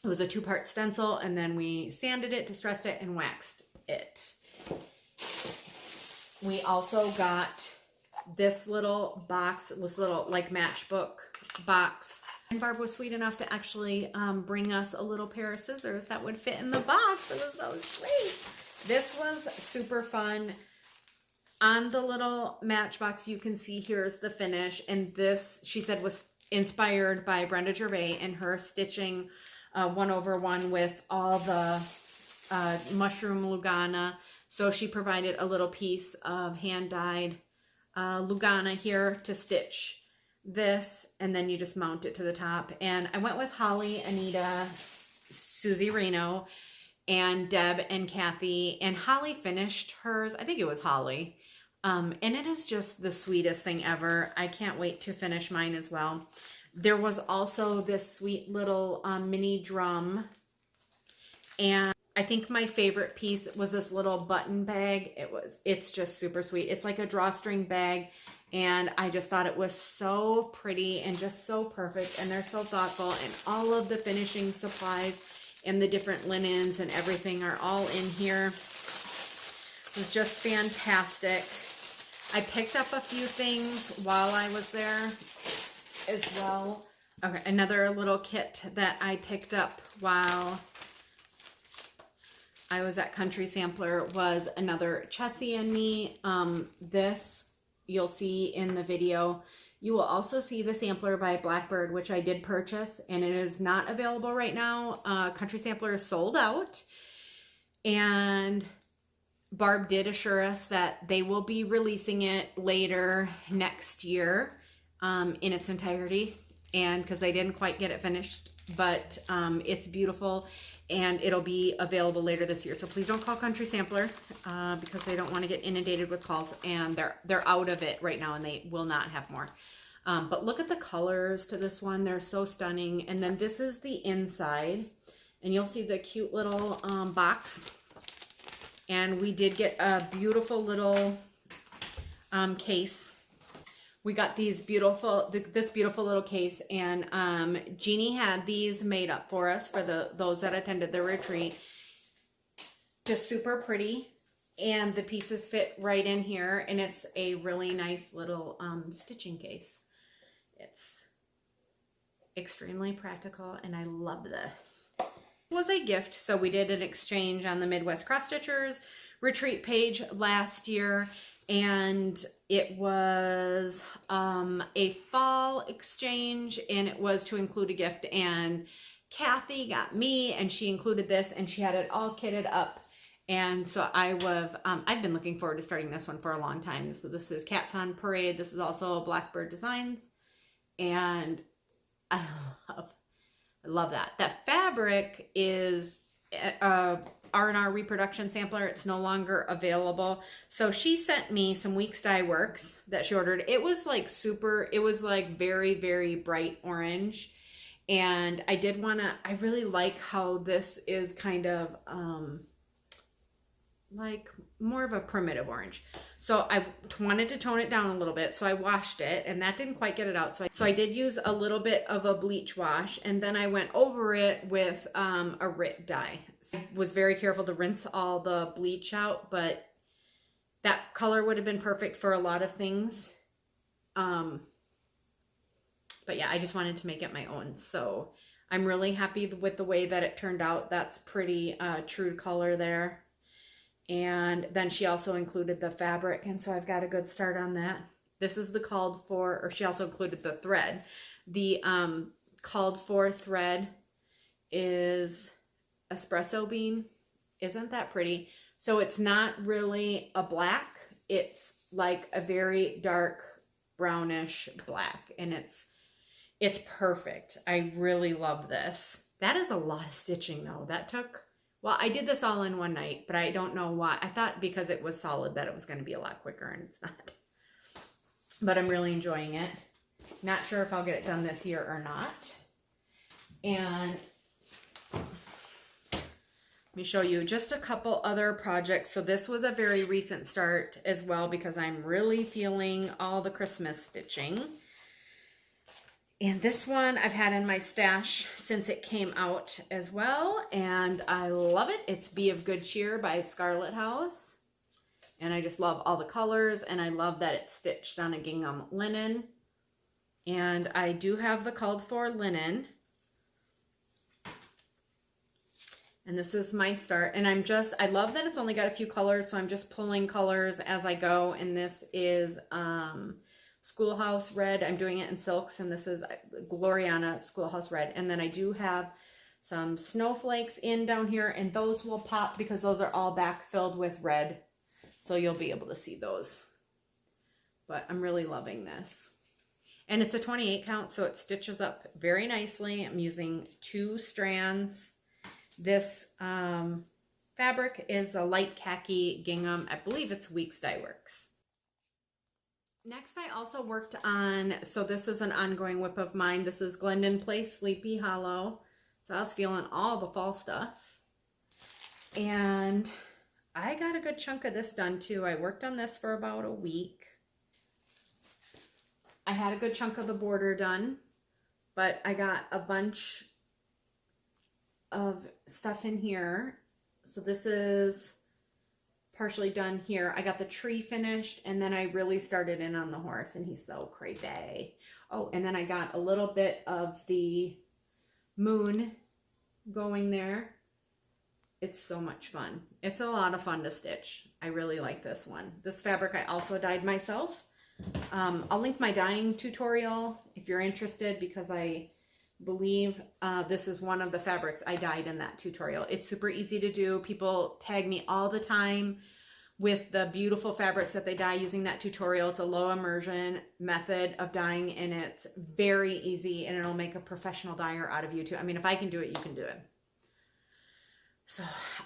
Speaker 1: was a 2-part stencil, and then we sanded it, distressed it, and waxed it. We also got this little box, this little like matchbook box. And Barb was sweet enough to actually bring us a little pair of scissors that would fit in the box. It was so sweet. This was super fun. On the little matchbox, you can see here's the finish. And this, she said, was inspired by Brenda Gervais and her stitching 1/1 with all the mushroom Lugana. So she provided a little piece of hand-dyed Lugana here to stitch this, and then you just mount it to the top. And I went with Holly, Anita, Susie Reno, and Deb and Kathy. And Holly finished hers. I think it was Holly. And it is just the sweetest thing ever. I can't wait to finish mine as well. There was also this sweet little mini drum. And I think my favorite piece was this little button bag. It's just super sweet. It's like a drawstring bag. And I just thought it was so pretty and just so perfect. And they're so thoughtful. And all of the finishing supplies and the different linens and everything are all in here. It was just fantastic. I picked up a few things while I was there as well. Okay, another little kit that I picked up while I was at Country Sampler was another Chessie and Me. This you'll see in the video. You will also see the sampler by Blackbird, which I did purchase, and it is not available right now. Country Sampler is sold out, and Barb did assure us that they will be releasing it later next year in its entirety, and because they didn't quite get it finished, but it's beautiful. And it'll be available later this year. So please don't call Country Sampler because they don't want to get inundated with calls. And they're out of it right now, and they will not have more. But look at the colors to this one. They're so stunning. And then this is the inside. And you'll see the cute little box. And we did get a beautiful little case. We got these this beautiful little case, and Jeannie had these made up for us for those that attended the retreat. Just super pretty, and the pieces fit right in here, and it's a really nice little stitching case. It's extremely practical, and I love this. It was a gift, so we did an exchange on the Midwest Cross Stitchers retreat page last year. And it was a fall exchange, and it was to include a gift. And Kathy got me, and she included this, and she had it all kitted up. And so I've been looking forward to starting this one for a long time. So this is Cats on Parade. This is also Blackbird Designs, and I love that. That fabric is R&R reproduction sampler. It's no longer available. So she sent me some Weeks Dye Works that she ordered. It was like very, very bright orange. And I really like how this is kind of like more of a primitive orange. So I wanted to tone it down a little bit. So I washed it, and that didn't quite get it out. So I did use a little bit of a bleach wash, and then I went over it with a RIT dye. I was very careful to rinse all the bleach out, but that color would have been perfect for a lot of things. But yeah, I just wanted to make it my own. So I'm really happy with the way that it turned out. That's pretty true color there. And then she also included the fabric, and so I've got a good start on that. This is the called for, or she also included the thread. The called for thread is espresso bean. Isn't that pretty? So it's not really a black. It's like a very dark brownish black, and It's perfect. I really love this. That is a lot of stitching though. That took, well, I did this all in one night, but I don't know why. I thought because it was solid that it was going to be a lot quicker, and it's not. But I'm really enjoying it. Not sure if I'll get it done this year or not. And let me show you just a couple other projects. So this was a very recent start as well because I'm really feeling all the Christmas stitching. And this one I've had in my stash since it came out as well, and I love it. It's Be of Good Cheer by Scarlet House. And I just love all the colors, and I love that it's stitched on a gingham linen. And I do have the called for linen. And this is my start. And I love that it's only got a few colors, so I'm just pulling colors as I go. And this is Schoolhouse Red. I'm doing it in silks, and this is Gloriana Schoolhouse Red. And then I do have some snowflakes in down here, and those will pop because those are all back filled with red. So you'll be able to see those. But I'm really loving this. And it's a 28 count, so it stitches up very nicely. I'm using 2 strands. This fabric is a light khaki gingham. I believe it's Weeks Dye Works. Next, I also worked on, so this is an ongoing whip of mine. This is Glendon Place Sleepy Hollow. So I was feeling all the fall stuff. And I got a good chunk of this done too. I worked on this for about a week. I had a good chunk of the border done, but I got a bunch of stuff in here. So this is partially done here. I got the tree finished, and then I really started in on the horse, and he's so creepy. Oh, and then I got a little bit of the moon going there. It's so much fun. It's a lot of fun to stitch. I really like this one. This fabric I also dyed myself. I'll link my dyeing tutorial if you're interested, because I believe this is one of the fabrics I dyed in that tutorial. It's super easy to do. People tag me all the time with the beautiful fabrics that they dye using that tutorial. It's a low immersion method of dyeing, and it's very easy, and it'll make a professional dyer out of you too. I mean, if I can do it, you can do it. So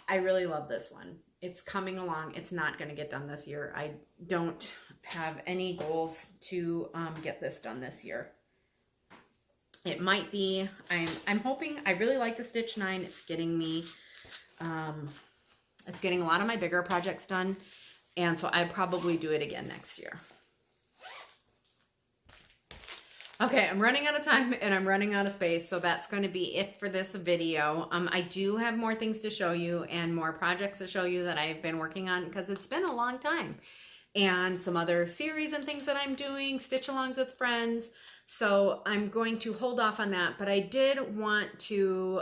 Speaker 1: I really love this one. It's coming along. It's not going to get done this year. I don't have any goals to get this done this year. It might be, I'm hoping, I really like the Stitch 9. It's getting me, it's getting a lot of my bigger projects done. And so I'd probably do it again next year. Okay, I'm running out of time and I'm running out of space, so that's going to be it for this video. I do have more things to show you and more projects to show you that I've been working on, because it's been a long time. And some other series and things that I'm doing, stitch-alongs with friends. So I'm going to hold off on that, but I did want to,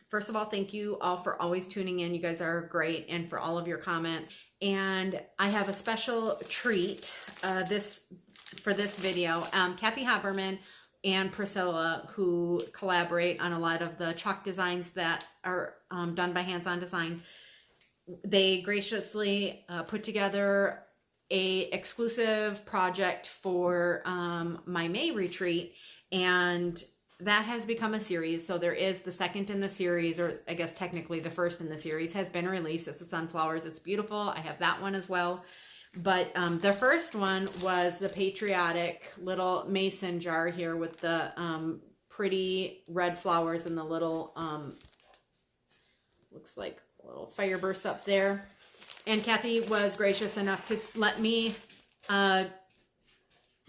Speaker 1: first of all, thank you all for always tuning in. You guys are great, and for all of your comments. And I have a special treat for this video. Kathy Haberman and Priscilla, who collaborate on a lot of the chalk designs that are done by Hands On Design, they graciously put together a exclusive project for my May retreat, and that has become a series. So there is the second in the series, or I guess technically the first in the series, has been released. It's the sunflowers. It's beautiful. I have that one as well. But the first one was the patriotic little mason jar here with the pretty red flowers and the little, looks like little fire bursts up there. And Kathy was gracious enough to let me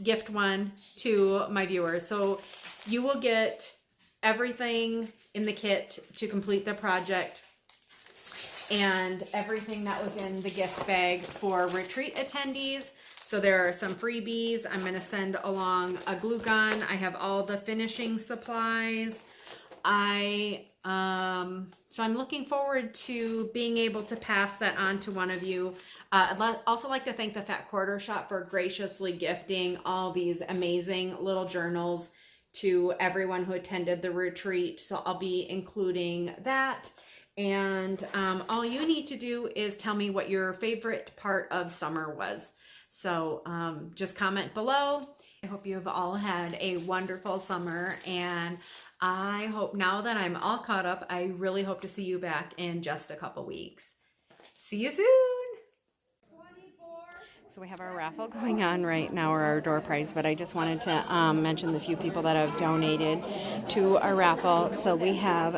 Speaker 1: gift one to my viewers. So you will get everything in the kit to complete the project, and everything that was in the gift bag for retreat attendees. So there are some freebies. I'm going to send along a glue gun. I have all the finishing supplies. So I'm looking forward to being able to pass that on to one of you. I'd also like to thank the Fat Quarter Shop for graciously gifting all these amazing little journals to everyone who attended the retreat. So I'll be including that. And all you need to do is tell me what your favorite part of summer was. So just comment below. I hope you have all had a wonderful summer, and I hope now that I'm all caught up, I really hope to see you back in just a couple weeks. See you soon! So we have our raffle going on right now, or our door prize, but I just wanted to mention the few people that have donated to our raffle. So we have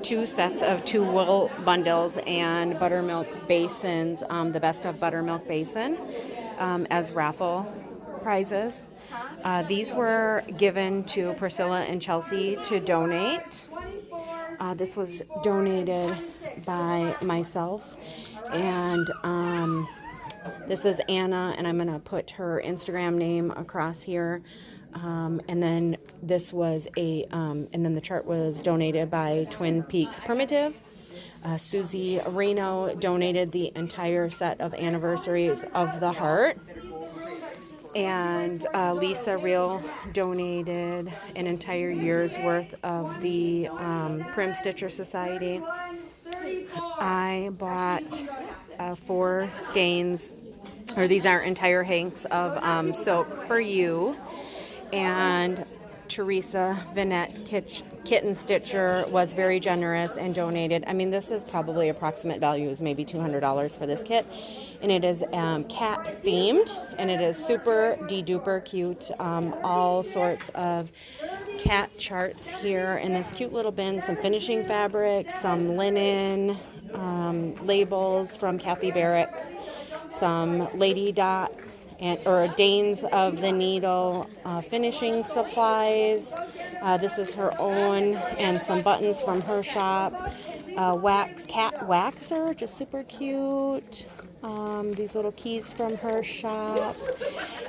Speaker 1: 2 sets of 2 wool bundles and buttermilk basins, the best of buttermilk basin, as raffle prizes. These were given to Priscilla and Chelsea to donate. This was donated by myself, and this is Anna, and I'm going to put her Instagram name across here. And then this was and then the chart was donated by Twin Peaks Primitive. Susie Reno donated the entire set of Anniversaries of the Heart. And Lisa Real donated an entire year's worth of the Prim Stitcher Society. I bought 4 skeins, or these are entire hanks of silk for you. And Teresa Vinette Kitten Stitcher was very generous and donated. I mean, this is probably approximate value is maybe $200 for this kit. And it is cat themed, and it is super de-duper cute. All sorts of cat charts here in this cute little bin. Some finishing fabrics, some linen, labels from Kathy Barrick, some Lady Dot, or Danes of the Needle finishing supplies. This is her own, and some buttons from her shop. Cat waxer, just super cute. These little keys from her shop.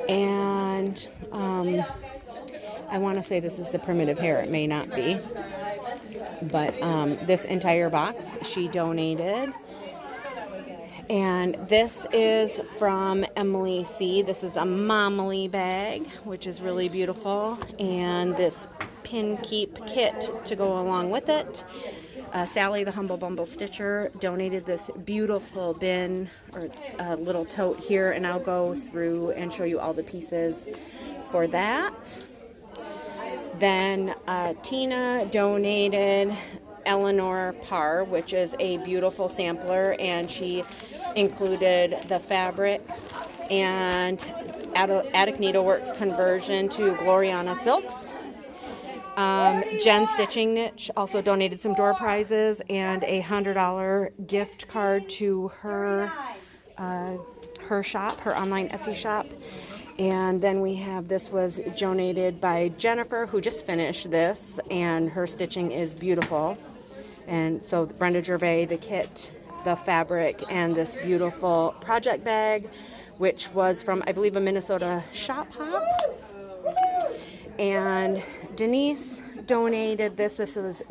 Speaker 1: And I want to say this is the Primitive Hair. It may not be. But this entire box she donated. And this is from Emily C. This is a Momly bag, which is really beautiful. And this pin keep kit to go along with it. Sally, the Humble Bumble Stitcher, donated this beautiful bin, or little tote here. And I'll go through and show you all the pieces for that. Then Tina donated Eleanor Parr, which is a beautiful sampler, and she included the fabric and Attic Needleworks conversion to Gloriana Silks. Jen Stitching Niche also donated some door prizes and a $100 gift card to her shop, her online Etsy shop. And then we have, this was donated by Jennifer, who just finished this, and her stitching is beautiful. And so Brenda Gervais, the kit, the fabric, and this beautiful project bag, which was from, I believe, a Minnesota shop hop. And Denise donated this. This was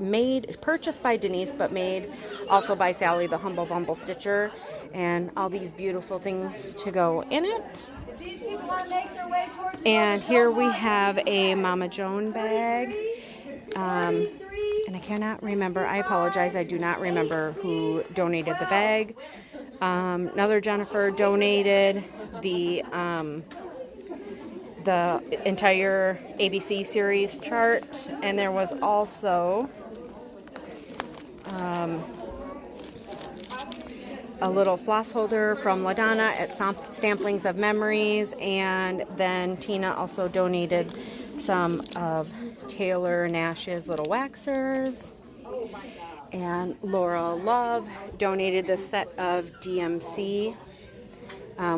Speaker 1: purchased by Denise, but made also by Sally, the Humble Bumble Stitcher. And all these beautiful things to go in it. And here we have a Mama Joan bag. And I cannot remember, I apologize, I do not remember who donated the bag. Another Jennifer donated the entire ABC series chart, and there was also a little floss holder from LaDonna at Samplings of Memories, and then Tina also donated some of Taylor Nash's little waxers. And Laura Love donated the set of DMC,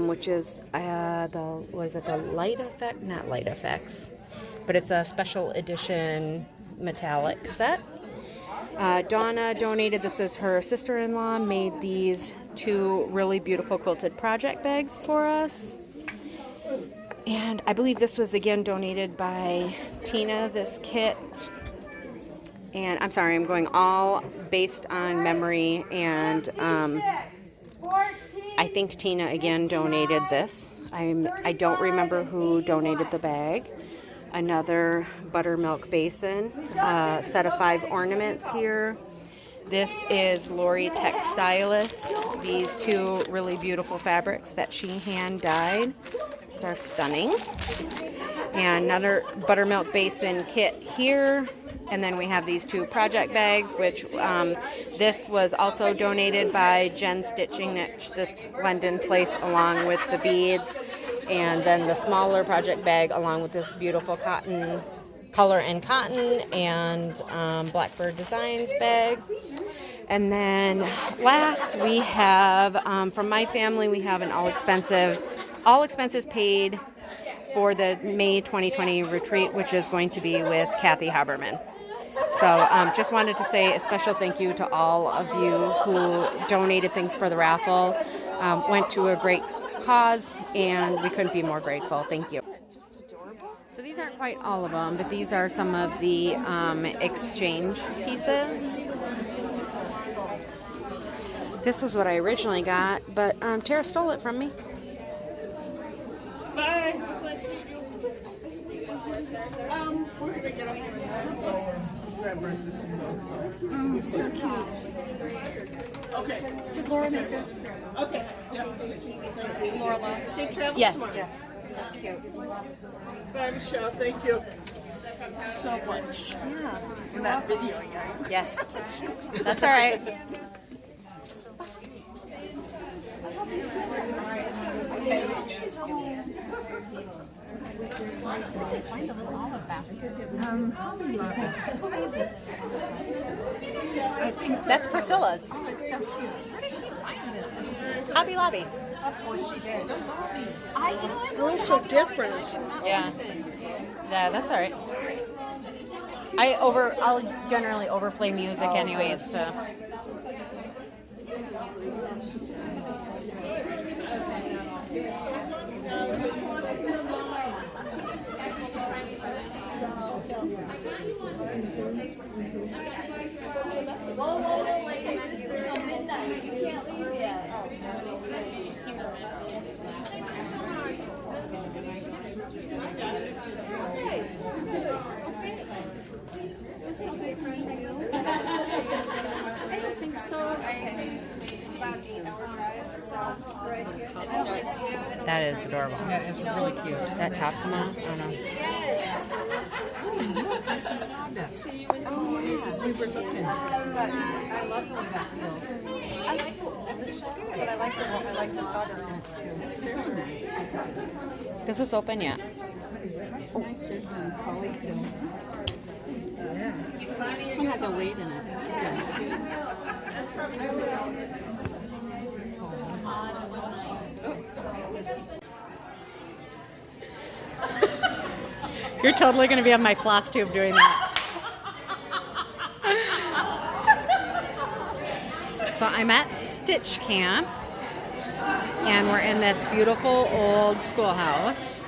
Speaker 1: which is the Light Effect? Not Light Effects, but it's a special edition metallic set. Donna donated, this is her sister-in-law, made these 2 really beautiful quilted project bags for us. And I believe this was again donated by Tina, this kit. And I'm sorry, I'm going all based on memory. And I think Tina again donated this. I don't remember who donated the bag. Another buttermilk basin, set of 5 ornaments here. This is Lori Textilis. These 2 really beautiful fabrics that she hand dyed. These are stunning. And another buttermilk basin kit here. And then we have these 2 project bags, which this was also donated by Jen Stitching at this Glendon place along with the beads. And then the smaller project bag along with this beautiful cotton, color and cotton, and Blackbird Designs bag. And then last we have, from my family, we have an all expenses paid for the May 2020 retreat, which is going to be with Kathy Haberman. So just wanted to say a special thank you to all of you who donated things for the raffle. Went to a great cause, and we couldn't be more grateful. Thank you. So these aren't quite all of them, but these are some of the exchange pieces. This was what I originally got, but Tara stole it from me.
Speaker 2: Bye. It's nice to meet you. We're gonna get up here. Grab breakfast and go.
Speaker 3: Oh, so cute.
Speaker 2: Okay.
Speaker 3: Did Laura make this?
Speaker 2: Okay. Definitely.
Speaker 3: Laura. Safe travels.
Speaker 1: Yes.
Speaker 2: Yes.
Speaker 3: So cute.
Speaker 2: Bye, Michelle. Thank you so much.
Speaker 3: Yeah.
Speaker 2: In that video, yeah.
Speaker 1: Yes. That's all right.
Speaker 3: Find a little olive basket.
Speaker 1: That's Priscilla's.
Speaker 3: Oh, it's so cute. Where did she find this?
Speaker 1: Hobby Lobby.
Speaker 3: Of course she did. I
Speaker 2: They're so different.
Speaker 1: Yeah. Yeah, that's all right. I'll generally overplay music anyways to.
Speaker 4: Whoa, ladies, this is till midnight. You can't leave yet.
Speaker 3: I don't think so. It's about 8-hour drive, so right here.
Speaker 1: That is adorable.
Speaker 5: That is really cute.
Speaker 1: Does that top come off? I don't know.
Speaker 5: This is sawdust.
Speaker 3: So you would oh, yeah.
Speaker 5: We were looking.
Speaker 3: But I love the way that feels. I like the but I like the sawdust in it too.
Speaker 5: It's very nice.
Speaker 1: Does this open yet?
Speaker 5: Much nicer than polyfilm. Yeah.
Speaker 3: This one has a weight in it. This is nice.
Speaker 1: You're totally going to be on my Flosstube doing that. So I'm at Stitch Camp, and we're in this beautiful old schoolhouse.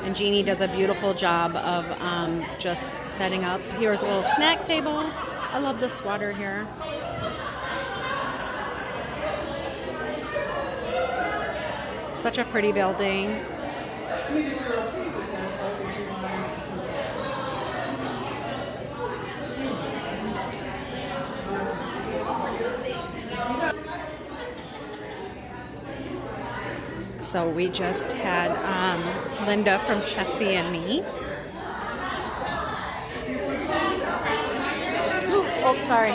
Speaker 1: And Jeannie does a beautiful job of just setting up. Here's a little snack table. I love this water here. Such a pretty building. So we just had Linda from Chessie and Me. Oh, sorry.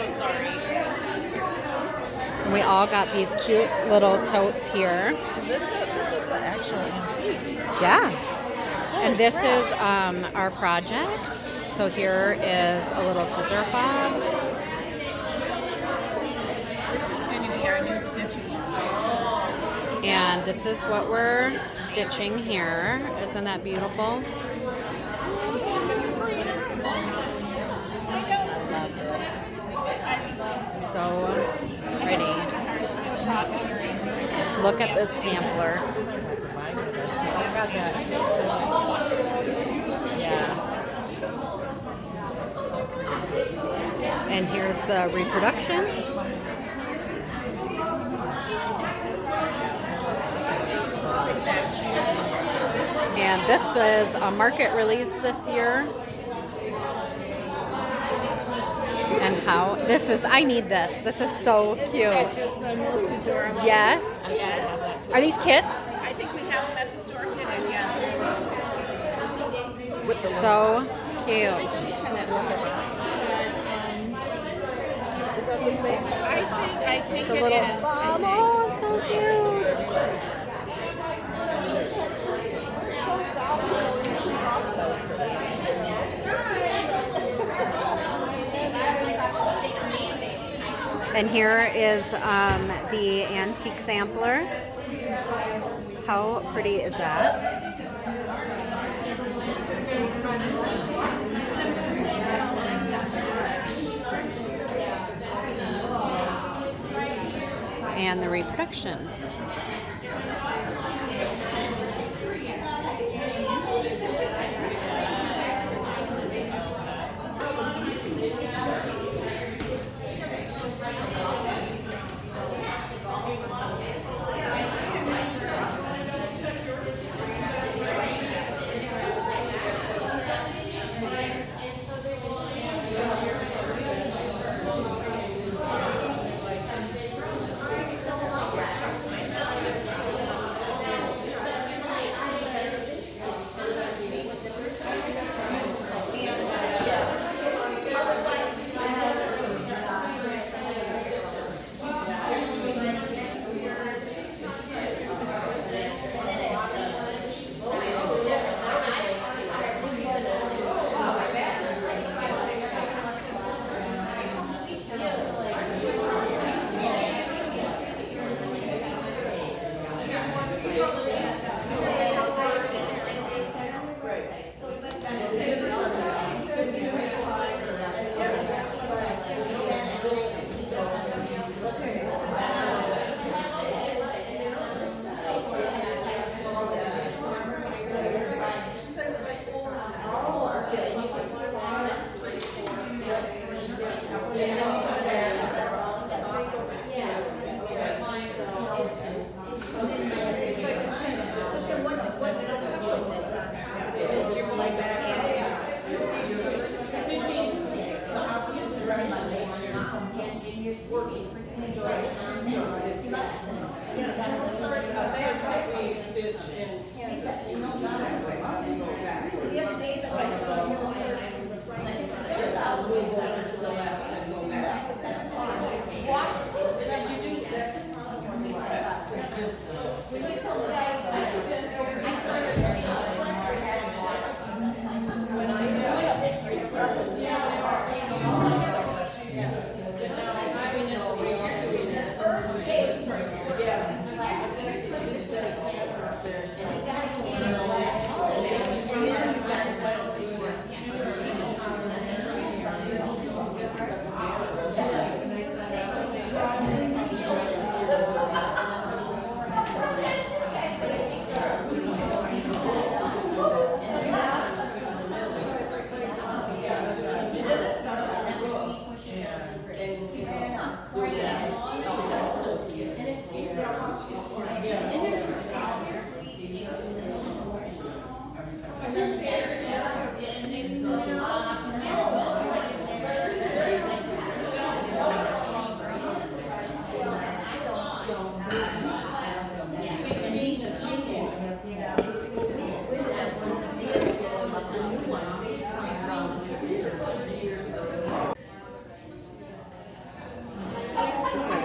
Speaker 1: And we all got these cute little totes here.
Speaker 5: This is the actual antique.
Speaker 1: Yeah. And this is our project. So here is a little scissor fob.
Speaker 5: This is going to be our new stitching.
Speaker 1: And this is what we're stitching here. Isn't that beautiful? So pretty. Look at this sampler. Yeah. And here's the reproduction. And this was a market release this year. And how this is, I need this. This is so cute.
Speaker 2: Just the most adorable.
Speaker 1: Yes.
Speaker 2: Yes.
Speaker 1: Are these kits?
Speaker 2: I think we have them at the
Speaker 1: So cute.
Speaker 2: Is that the same? I think
Speaker 1: The
Speaker 2: it
Speaker 1: little
Speaker 2: is.
Speaker 1: bomb. Oh, so cute. And here is the antique sampler. How pretty is that? And the reproduction.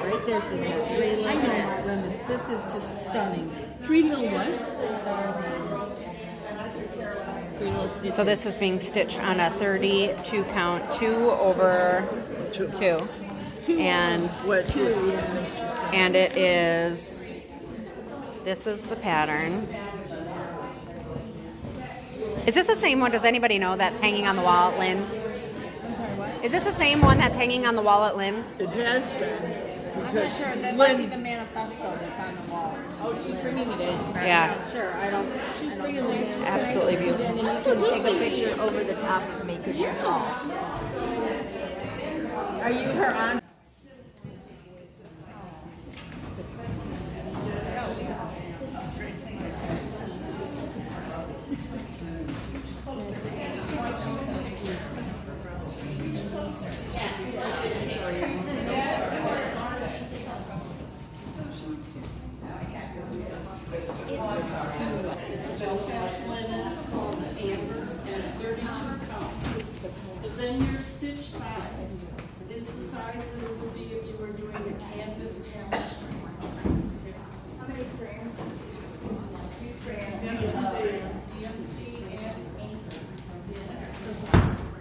Speaker 3: Right there, she's got 3 little lemons. This is just stunning.
Speaker 2: 3 little what?
Speaker 3: 3 little stitches.
Speaker 1: So this is being stitched on a 32 count, 2/2. And
Speaker 2: What? 2.
Speaker 1: and it is, this is the pattern. Is this the same one? Does anybody know that's hanging on the wall at Lynn's?
Speaker 3: I'm sorry, what?
Speaker 1: Is this the same one that's hanging on the wall at Lynn's?
Speaker 2: It has been.
Speaker 3: I'm not sure. That might be the manifesto that's on the wall. Oh, she's bringing it in.
Speaker 1: Yeah.
Speaker 3: Sure, I don't. She's bringing it in.
Speaker 1: Absolutely beautiful.
Speaker 3: And you can take a picture over the top of make it your tall. Are you her aunt?
Speaker 2: It's a Belfast linen called Anne's, and size it would be if you were doing a canvas tapestry.
Speaker 4: How many strands? 2 strands.
Speaker 2: DMC and anchor.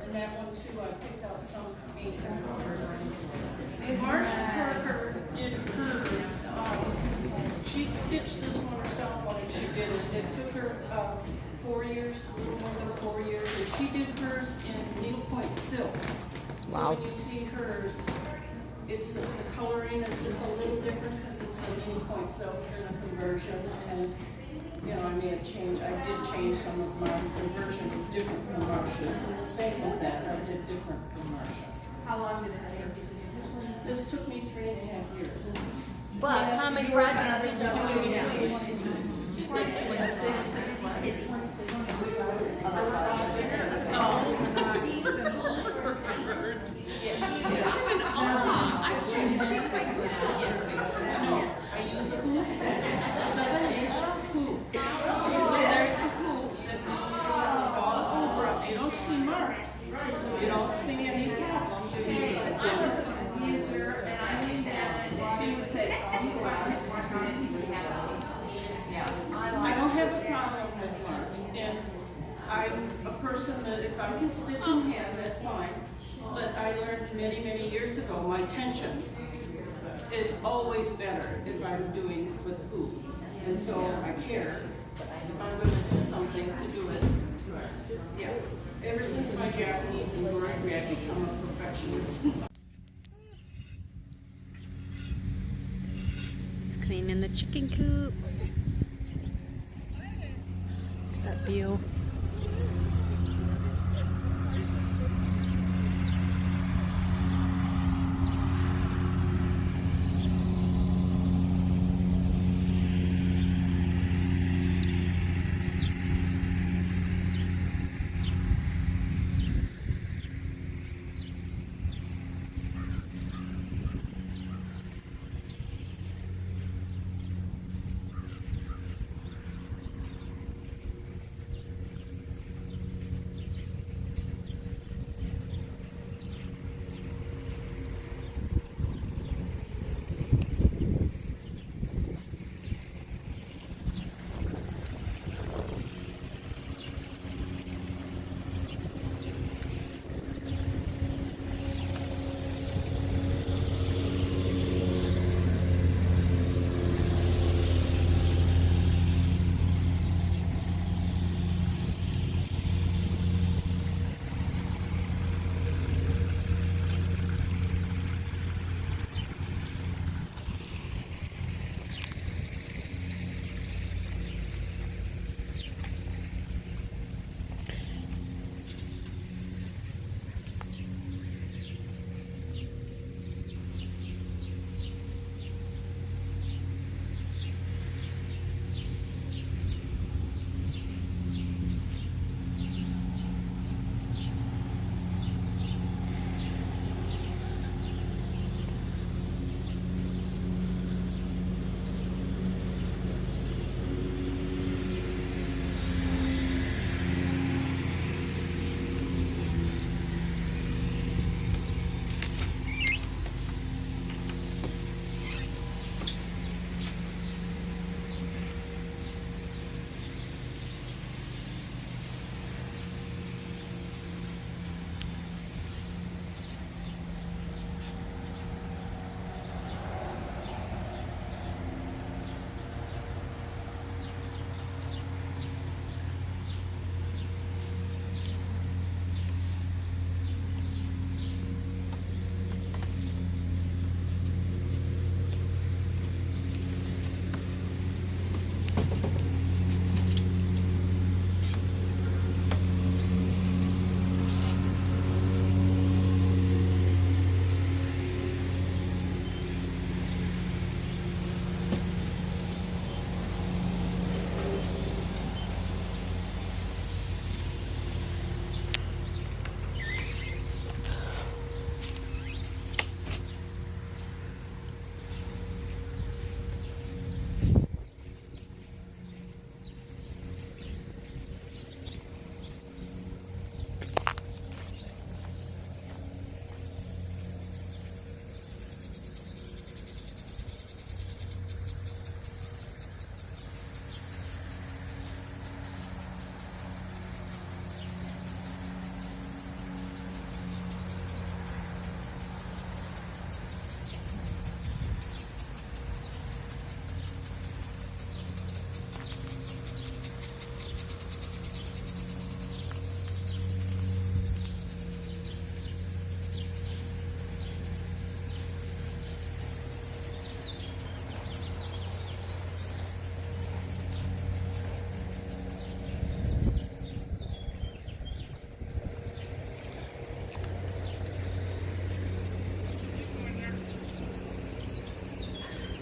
Speaker 2: And that one too, I picked out some anchor colors. Marsha Parker did her, she stitched this one herself when she did it. It took her 4 years, a little more than 4 years, and she did hers in needlepoint silk.
Speaker 1: Wow.
Speaker 2: So when you see hers, it's the coloring is just a little different because it's a needlepoint silk and a conversion. And you know, I may have changed. I did change some of my conversion is different from Marsha's, and the same with that. I did different from Marsha.
Speaker 4: How long did it take?
Speaker 2: This took me 3.5 years.
Speaker 1: But how many projects did you do in between?
Speaker 2: 26. I use a hoop, 7-inch hoop. So there's a hoop that all over it. You don't see marks. You don't see any problems.
Speaker 4: User, and I think that she would say,
Speaker 2: I don't have a problem with marks, and I'm a person that if I can stitch in hand, that's fine. But I learned many, many years ago, my tension is always better if I'm doing with hoop. And so I care if I'm going to do something to do it. Yeah. Ever since my Japanese embroidery, I've become a perfectionist.
Speaker 1: Cleaning the chicken coop. That view.